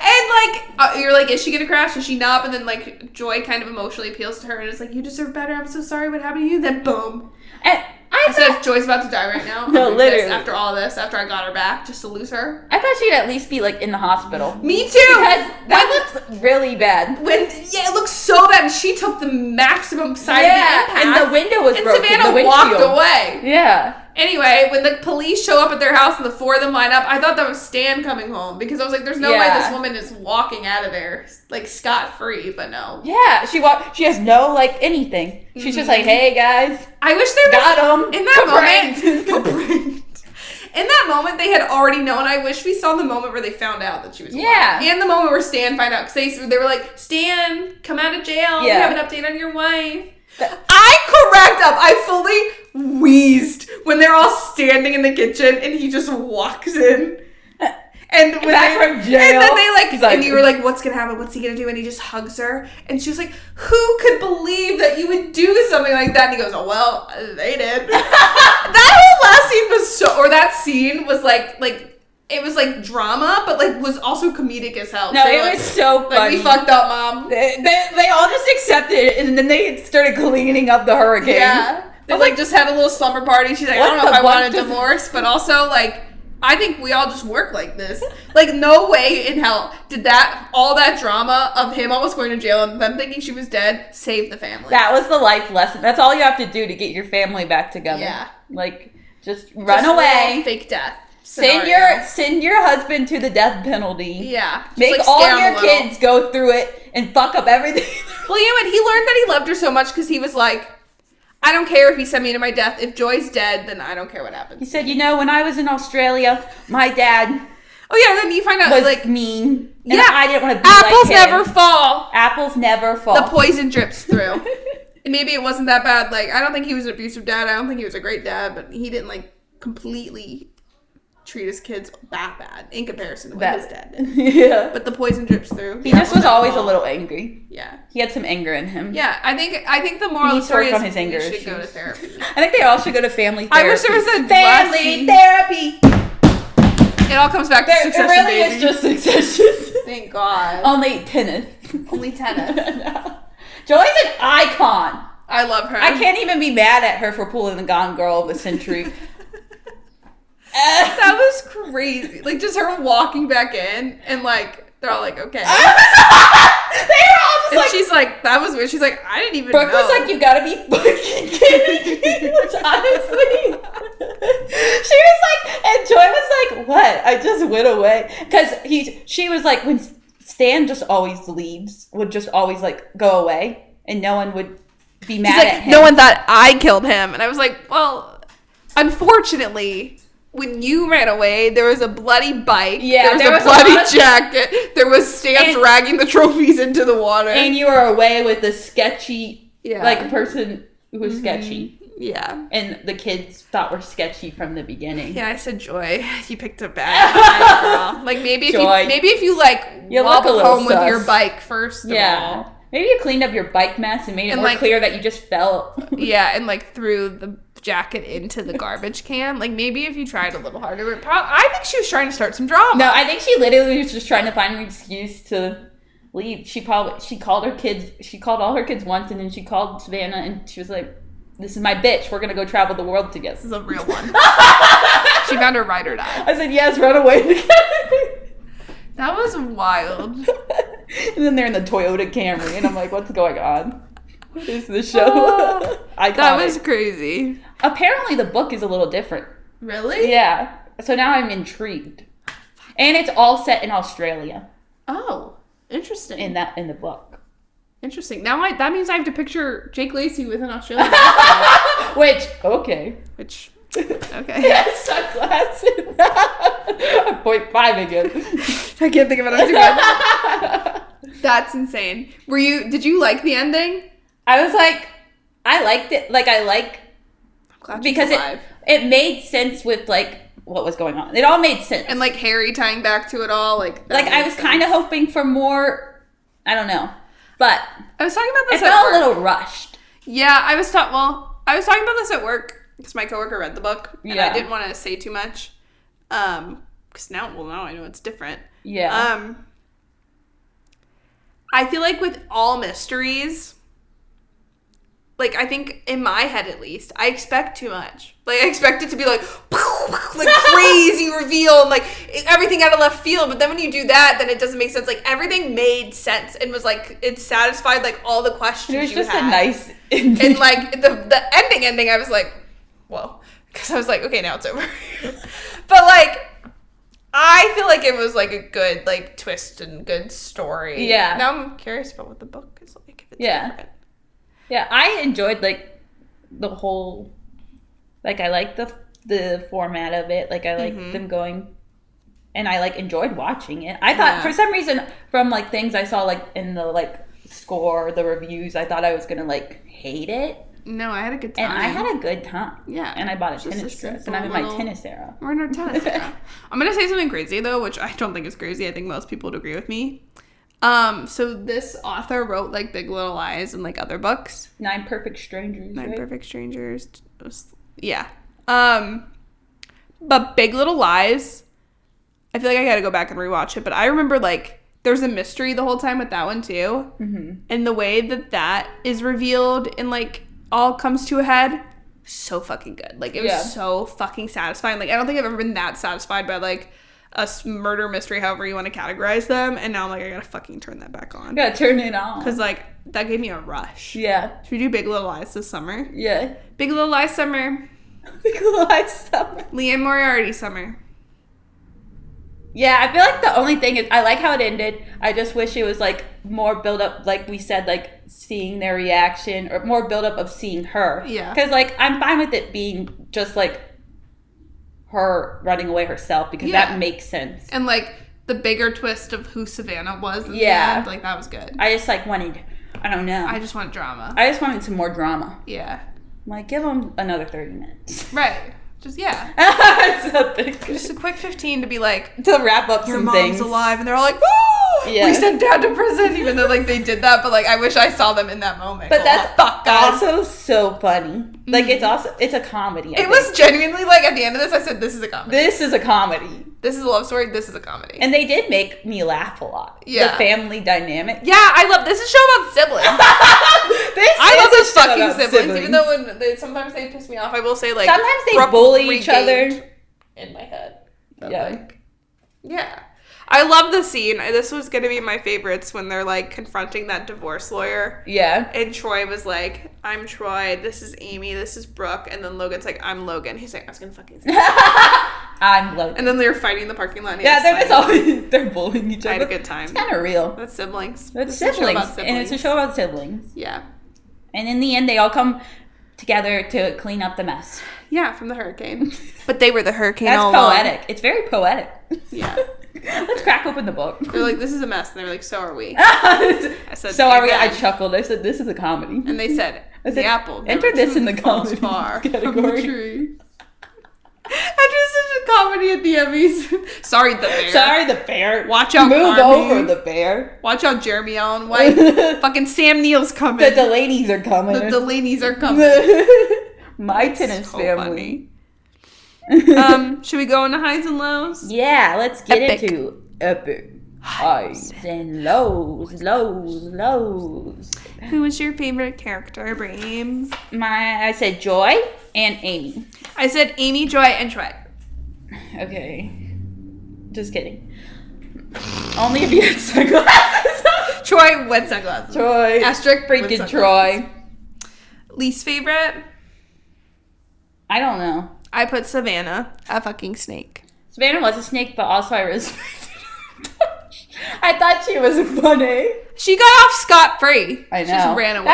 And, like, you're like, is she gonna crash? Is she not? And then, like, Joy kind of emotionally appeals to her and is like, you deserve better. I'm so sorry. What happened to you? Then, boom. And I said, if Joy's about to die right now. No, literally. After all this, after I got her back, just to lose her. I thought she'd at least be, like, in the hospital. Me too. Because that looked really bad. It looks so bad. And she took the maximum side of the impact. And the window was broken. And Savannah walked away. Yeah. Anyway, when the police show up at their house and the four of them line up, I thought that was Stan coming home because I was like, there's no way this woman is walking out of there, like, scot-free, but no. Yeah, she has no, like, anything. She's just like, hey, guys. I wish there was... Got him. In that moment... In that moment, they had already known. I wish we saw the moment where they found out that she was alive. Yeah. And the moment where Stan found out, because they were like, Stan, come out of jail. We have an update on your wife. I fully wheezed when they're all standing in the kitchen and he just walks in. And when from jail. And then they and you were like, what's gonna happen? What's he gonna do? And he just hugs her. And she was like, who could believe that you would do something like that? And he goes, oh, well, they did. That whole last scene that scene was like, it was like drama, but like was also comedic as hell. No, so, it was so funny. Like, we fucked up, Mom. They all just accepted it, and then they started cleaning up the hurricane. Yeah. They like just had a little slumber party. She's like, I don't know if I want a divorce, but also like, I think we all just work like this. Like, no way in hell did all that drama of him almost going to jail and them thinking she was dead save the family. That was the life lesson. That's all you have to do to get your family back together. Yeah. Like, just run away. Fake death. Send your husband to the death penalty. Yeah. Make all your kids go through it and fuck up everything. Well, you know what? He learned that he loved her so much because he was like, I don't care if he sent me to my death. If Joy's dead, then I don't care what happens. He said, when I was in Australia, my dad... Oh, yeah, then you find out, was like... mean. And I didn't want to be Apples like him. never fall. Apples never fall. The poison drips through. And maybe it wasn't that bad. Like, I don't think he was an abusive dad. I don't think he was a great dad. But he didn't, like, completely treat his kids that bad in comparison to what his dad did. Yeah. But the poison drips through. He just was always a little angry. Yeah. He had some anger in him. Yeah, I think the moral of the story is his anger he should go to therapy. I think they all should go to family therapy. I wish there was a family therapy. It all comes back to Succession, it really baby. is just Succession. Thank God. Only tennis. No. Joy's an icon. I love her. I can't even be mad at her for pulling the Gone Girl of the century. That was crazy. Like, just her walking back in and, like, they're all like, okay. They were all just like... she's like, that was weird. She's like, I didn't even Brooke know. was like, you gotta be fucking kidding me. Which, honestly... she was like... And Joy was like, what? I just went away. Because she was like, when Stan just always leaves, would just always, like, go away. And no one would be mad at him. No one thought I killed him. And I was like, well, unfortunately... When you ran away, there was a bloody bike. Yeah, there was a bloody jacket. There was Stan dragging the trophies into the water. And you were away with a sketchy, like, person who was sketchy. Yeah. And the kids thought were sketchy from the beginning. Yeah, I said, Joy, you picked a bad girl. Like, maybe if you wobbled home with your bike first of all. Maybe you cleaned up your bike mess and made it more clear that you just fell. Yeah, and, like, threw the jacket into the garbage can. Like, maybe if you tried a little harder. I think she was trying to start some drama. No, I think she literally was just trying to find an excuse to leave. She called all her kids once, and then she called Savannah, and she was like, this is my bitch. We're going to go travel the world together. This is a real one. She found her ride or die. I said, yes, run away together. That was wild. And then they're in the Toyota Camry, and I'm like, what's going on? What is this show? That was crazy. Apparently the book is a little different. Really? Yeah. So now I'm intrigued. And it's all set in Australia. Oh, interesting. In the book. Interesting. Now that means I have to picture Jake Lacey with an Australian okay. Okay. Yeah, sunglasses. 0.5 again. I can't think of it. I'm too good. That's insane. Did you like the ending? I was like, I liked it. Like, because it made sense with like what was going on. It all made sense. And like Harry tying back to it all, like I was kind of hoping for more. I don't know, but I was talking about this. It felt a little rushed. Yeah, I was talking about this at work because my coworker read the book and I didn't want to say too much. Because now I know it's different. Yeah. I feel like with all mysteries, like, I think in my head at least, I expect too much. Like, I expect it to be like crazy reveal and like everything out of left field. But then when you do that, then it doesn't make sense. Like, everything made sense and was like, it satisfied like all the questions. It was just had. A nice ending. And like the ending, I was like, whoa, because I was like, okay, now it's over. But like, I feel like it was like a good like twist and good story. Yeah. Now I'm curious about what the book is like. If it's different. Yeah, I enjoyed like the whole, like I like the format of it. Like I like them going, and I like enjoyed watching it. I thought for some reason from like things I saw like in the like score, the reviews, I thought I was gonna like hate it. No, I had a good time. And I had a good time. Yeah. And I bought a tennis dress, and I'm in my tennis era. We're in our tennis era. I'm gonna say something crazy though, which I don't think is crazy. I think most people would agree with me. So this author wrote like Big Little Lies and like other books. 9 Perfect Strangers. Perfect Strangers. Yeah. But Big Little Lies, I feel like I gotta go back and rewatch it. But I remember like there's a mystery the whole time with that one too, and the way that is revealed and like all comes to a head, so fucking good. Like it was so fucking satisfying. Like I don't think I've ever been that satisfied by like a murder mystery, however you want to categorize them. And now I'm like, I gotta fucking turn that back on. Yeah, turn it on. Because like that gave me a rush. Yeah. Should we do Big Little Lies this summer? Yeah. Big Little Lies summer. Big Little Lies summer. Leanne Moriarty summer. Yeah, I feel like the only thing is I like how it ended. I just wish it was like more build up, like we said, like seeing their reaction or more build up of seeing her. Yeah. Because like I'm fine with it being just like her running away herself because that makes sense. And like the bigger twist of who Savannah was in the end, like that was good. I just like wanted, I don't know. I just want drama. I just wanted some more drama. Yeah. Like give them another 30 minutes. Right. Just just a quick 15 to be like to wrap up your some mom's things. alive, and they're all like, "Woo! We sent Dad to prison," even though like they did that. But like I wish I saw them in that moment. But that's also so funny. Like it's a comedy. It was genuinely like at the end of this, I said, "This is a comedy. This is a comedy. This is a love story. This is a comedy." And they did make me laugh a lot. Yeah, the family dynamic. Yeah, I love this. Is a show about siblings. I love those fucking siblings. Even though when sometimes they piss me off, I will say like sometimes they bully each other. In my head. But yeah. I love the scene. This was going to be my favorites when they're like confronting that divorce lawyer. Yeah. And Troy was like, I'm Troy, this is Amy, this is Brooke. And then Logan's like, I'm Logan. He's like, I was going to fucking say I'm Logan. And then they were fighting in the parking lot. They're bullying each other. I had a good time. It's kind of real. That's siblings. It's siblings. And it's a show about siblings. Yeah. And in the end, they all come together to clean up the mess. Yeah, from the hurricane. But they were the hurricane That's all poetic. along. It's very poetic. Yeah. Let's crack open the book. They're like, this is a mess. And they were like, so are we. I said, so are we. I chuckled. I said, this is a comedy. And they said, the apple. Enter this in the comedy far category. From the tree. I just such a comedy at the Emmys. Sorry, the bear. Sorry, the bear. Watch out, Move Carmi. over, the bear. Watch out, Jeremy Allen White. Fucking Sam Neill's coming. The Delaney's are coming. The Delaney's are coming. My tennis family. Should we go into highs and lows? Yeah, let's get into epic highs and lows. Who was your favorite character, Brame? I said Joy and Amy. I said Amy, Joy, and Troy. Okay. Just kidding. Only if you had sunglasses. Troy with sunglasses. Troy. Asterisk freaking Troy. Least favorite? I don't know. I put Savannah, a fucking snake. Savannah was a snake, but also I respected her. I thought she was funny. She got off scot-free. I know. She just ran away.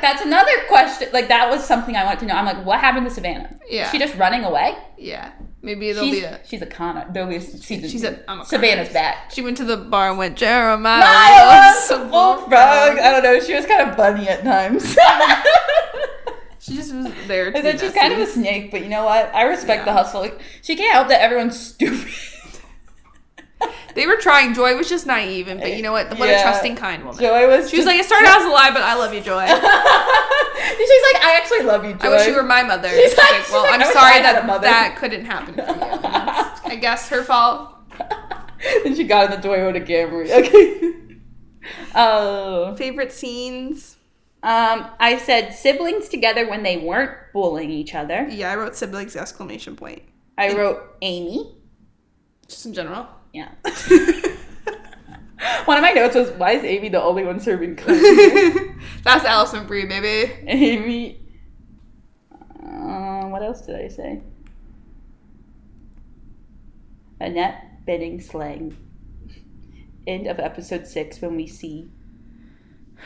That's another question. Like, that was something I wanted to know. I'm like, what happened to Savannah? Yeah. Is she just running away? Yeah. Maybe there'll be a... She's a con. There'll be a season. She said, I'm a Savannah's back. She went to the bar and went, Jeremiah. Bullfrog. I don't know. She was kind of bunny at times. She just was there to I said she's kind of a snake, but you know what? I respect the hustle. Like, she can't help that everyone's stupid. They were trying. Joy was just naive, but you know what? What a trusting, kind woman. Joy was. She was like, it started out as a lie, but I love you, Joy. She's like, I actually love you, Joy. I wish you were my mother. She's like, well, I'm sorry that couldn't happen for you. I guess her fault. And she got in the Toyota Camry. Okay. Favorite scenes? I said siblings together when they weren't bullying each other. Yeah, I wrote siblings ! I wrote Amy. Just in general. Yeah. One of my notes was, why is Amy the only one serving cookies? That's Allison Brie, baby. Amy. What else did I say? Annette bidding slang. End of episode 6 when we see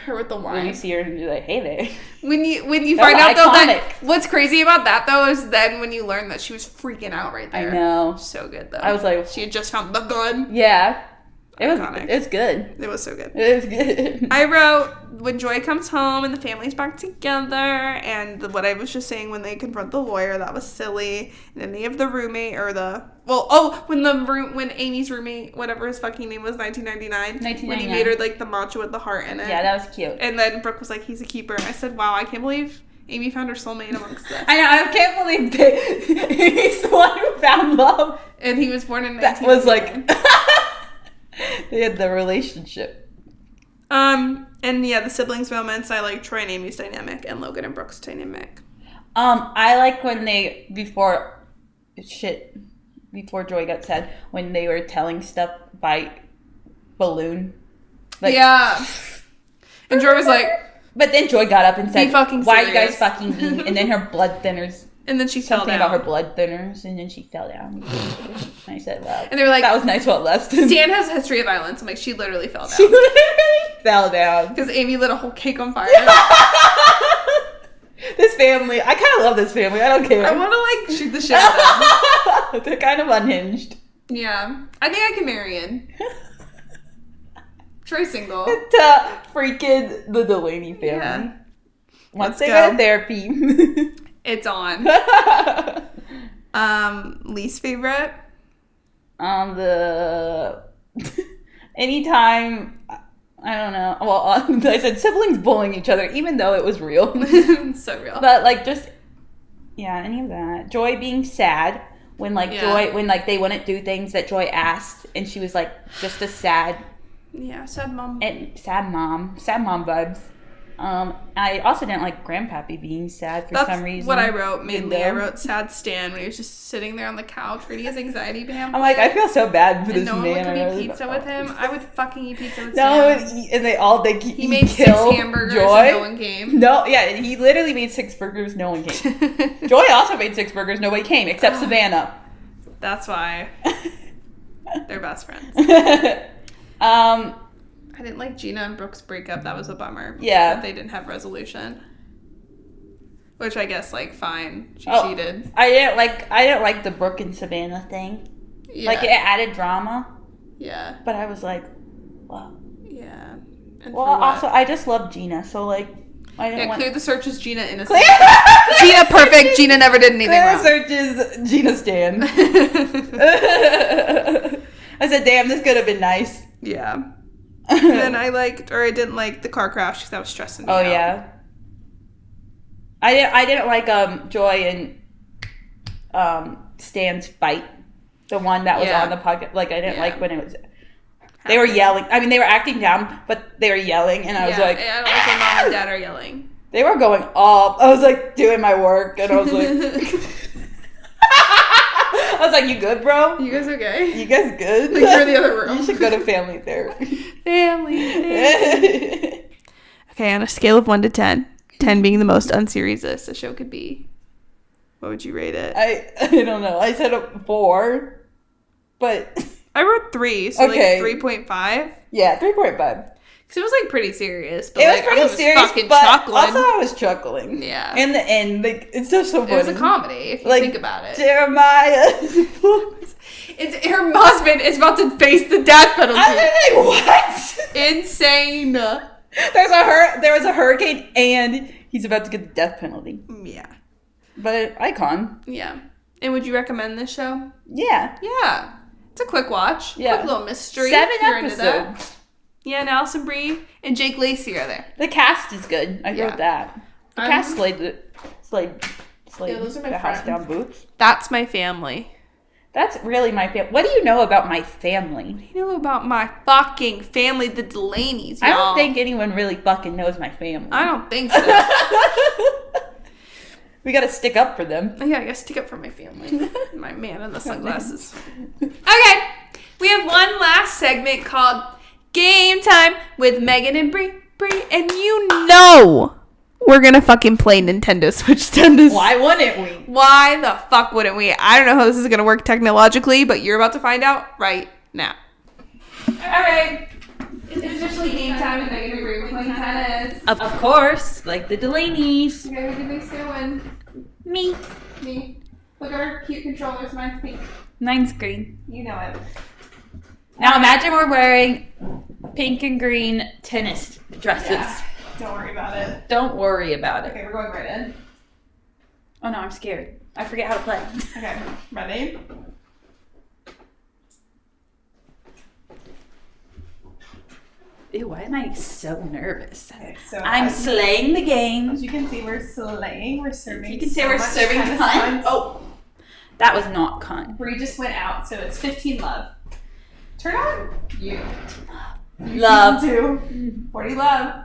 her with the wine. When we see her and be like, hey there. When you find out though that what's crazy about that though is then when you learn that she was freaking out right there. I know. So good though. I was like, she had just found the gun. Yeah. It was good. It was so good. It was good. I wrote when Joy comes home and the family's back together, and what I was just saying when they confront the lawyer, that was silly. And then they have the roommate when Amy's roommate, whatever his fucking name was, 1999. When he made her like the matcha with the heart in it. Yeah, that was cute. And then Brooke was like, he's a keeper. And I said, wow, I can't believe Amy found her soulmate amongst them. I know, I can't believe that Amy's the one who found love. And he was born in 1999. That was like... They had the relationship. And yeah, the siblings moments, I like Troy and Amy's dynamic and Logan and Brooke's dynamic. I like when they, before Joy got sad, when they were telling stuff by balloon. Like, yeah. And Joy was like... But then Joy got up and said, why are you guys serious. fucking being... And then her blood thinners... And then she fell down. Something about her blood thinners, and then she fell down. I said, wow. And they were like... That was nice while it lasted. Stan has a history of violence. I'm like, she literally fell down. She literally fell down. Because Amy lit a whole cake on fire. This family, I kind of love this family. I don't care. I want to, like, shoot the shit out of them. They're kind of unhinged. Yeah. I think I can marry in. Troy's single. To freaking the Delaney family. Yeah. Once they go to therapy... It's on. Least favorite? Anytime, I don't know. Well, I said siblings bullying each other, even though it was real. So real. But like any of that. Joy being sad when Joy, when like they wouldn't do things that Joy asked, and she was like just a sad. Yeah, sad mom. And sad mom vibes. I also didn't like Grandpappy being sad for some reason. That's what I wrote mainly. I wrote sad Stan when he was just sitting there on the couch reading his anxiety pamphlet. I'm like, I feel so bad for this no man. No one would eat pizza with him. I would fucking eat pizza with Stan. And he made 6 hamburgers Joy. and no one came. No, yeah, he literally made 6 burgers, no one came. Joy also made 6 burgers, nobody came, except Savannah. That's why. They're best friends. I didn't like Gina and Brooke's breakup. That was a bummer. Yeah. That they didn't have resolution. Which I guess, like, fine. She cheated. I didn't like the Brooke and Savannah thing. Yeah. Like, it added drama. Yeah. But I was like, wow. Yeah. And also, I just love Gina, so, like, I didn't want... clear the search is Gina innocent. Gina perfect. Gina never did anything wrong. Clear the search is Gina Stan. I said, damn, this could have been nice. Yeah. And then I didn't like the car crash because that was stressing me out. Oh, yeah. I didn't like Joy and Stan's fight. The one that was on the podcast. Like, I didn't like when it was... They were yelling. I mean, they were acting down, but they were yelling, and I was like... Yeah, I don't like when mom and dad are yelling. They were going off. I was, like, doing my work, and I was like... I was like, you good, bro? You guys okay? You guys good? Like, you're in the other room. You should go to family therapy. Family. Okay, on a scale of 1 to 10, 10 being the most unseriesous a show could be, what would you rate it? I don't know. I said a 4, but... I wrote 3, so okay. Like 3.5? Yeah, 3.5. Because it was, like, pretty serious. But it was pretty serious, fucking but chuckling. also I was chuckling. Yeah. In the end, like, it's just so funny. It was a comedy, if you think about it. Jeremiah. Her husband is about to face the death penalty. I was like, what? Insane. There was a hurricane, and He's about to get the death penalty. Yeah. But icon. Yeah. And would you recommend this show? Yeah. Yeah. It's a quick watch. Yeah. Quick little mystery. 7 if you're into that. episodes. Yeah, and Alison Brie and Jake Lacey are there. The cast is good. I Yeah. wrote that. The cast slayed those are my the house friends. down boots. That's my family. That's really my family. What do you know about my family? You know about my fucking family, the Delaney's, y'all. I don't think anyone really fucking knows my family. I don't think so. We gotta stick up for them. Yeah, I guess stick up for my family. My man in the sunglasses. Okay, we have one last segment called Game Time with Megan and Bree. And you know we're gonna fucking play Nintendo Switch Tennis. Why wouldn't we? Why the fuck wouldn't we? I don't know how this is gonna work technologically, but you're about to find out right now. Alright. It's officially game time with Megan and Bree. We're playing tennis. Of course, like the Delaney's. Okay, who do you think's gonna win? Me. Me. Look at our cute controllers. Mine's pink. Mine's green. You know it. Now imagine we're wearing pink and green tennis dresses. Yeah. Don't worry about it. Don't worry about it. Okay, we're going right in. Oh no, I'm scared. I forget how to play. Okay, ready? Ew, why am I so nervous? Okay, so I'm slaying the game. As you can see, we're slaying. We're serving. You can say so we're much serving tennis cunt. points. Oh, that was not cunt. Bree just went out, so it's 15 love. Turn on you. Love. 2. 40 love.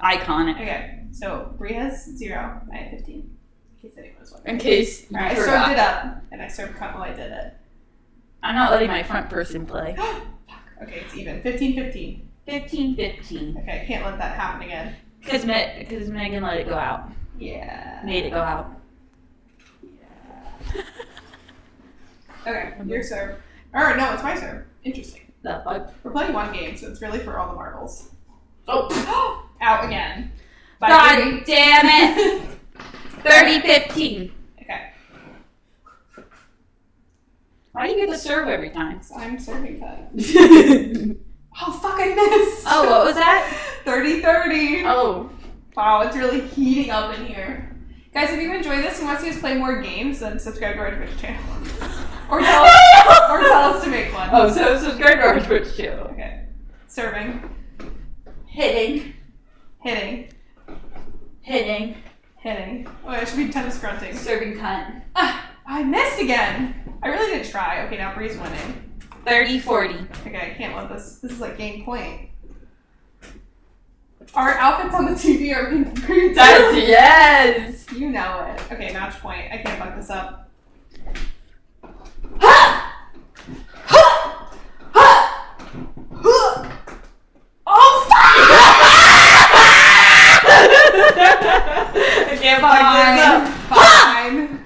Iconic. Okay, so Bree has 0. I have 15. In case anyone was wondering. In case you Alright, I forgot. served it up, and I served cunt while I did it. I'm not letting my front person play. Okay, it's even. 15-15. 15-15. Okay, I can't let that happen again. Because Megan let it go out. Yeah. Made it go out. Okay, your serve. Or no, it's my serve. Interesting. The fuck? We're playing one game, so it's really for all the marbles. Oh. Out again. Bye, God Bree. damn it. 30-15. Okay. Why do you get the serve every time? So I'm serving that. Oh, fuck, I missed. Oh, what was that? 30-30. Oh. Wow, it's really heating up in here. Guys, if you enjoy this and want to see us play more games, then subscribe to our Twitch channel. or tell us to make one. Oh, so subscribe to our Twitch channel. Okay. Serving. Hitting. Hitting. Hitting. Hitting. Oh, I should be tennis grunting. Serving cunt. Ah, I missed again. I really didn't try. Okay, now Bree's winning. 30-40. Okay, I can't let this. This is like game point. Our outfits on the TV are pink and green. That's yes. You know it. Okay, match point. I can't fuck this up. Oh, I can't fuck this up. Fine.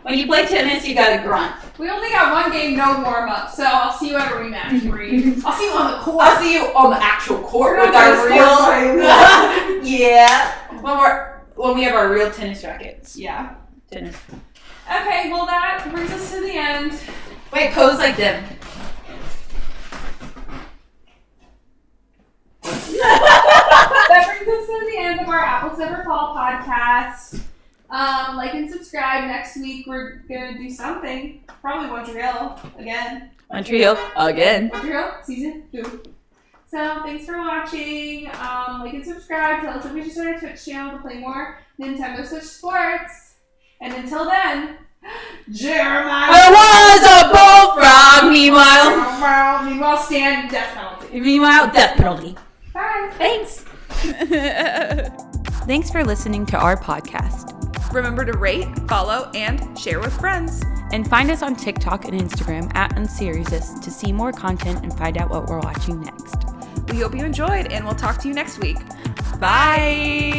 When you play tennis, you gotta grunt. We only got one game, no warm up, so I'll see you at a rematch, Bree. I'll see you on the court. I'll see you on the actual court We're with not our gonna real. Yeah. When we have our real tennis rackets. Yeah. Tennis. Okay, well that brings us to the end. Wait, pose like them. That brings us to the end of our Apples Never Fall podcast. Like and subscribe. Next week we're gonna do something. Probably Montreal again. Montreal again. Montreal season 2. So thanks for watching. Like and subscribe. Tell us if we should start a Twitch channel to play more Nintendo Switch Sports. And until then, Jeremiah. There was a bullfrog. Meanwhile, stand death penalty. death penalty. Bye. Thanks. Thanks for listening to our podcast. Remember to rate, follow, and share with friends. And find us on TikTok and Instagram at unseriesous to see more content and find out what we're watching next. We hope you enjoyed, and we'll talk to you next week. Bye!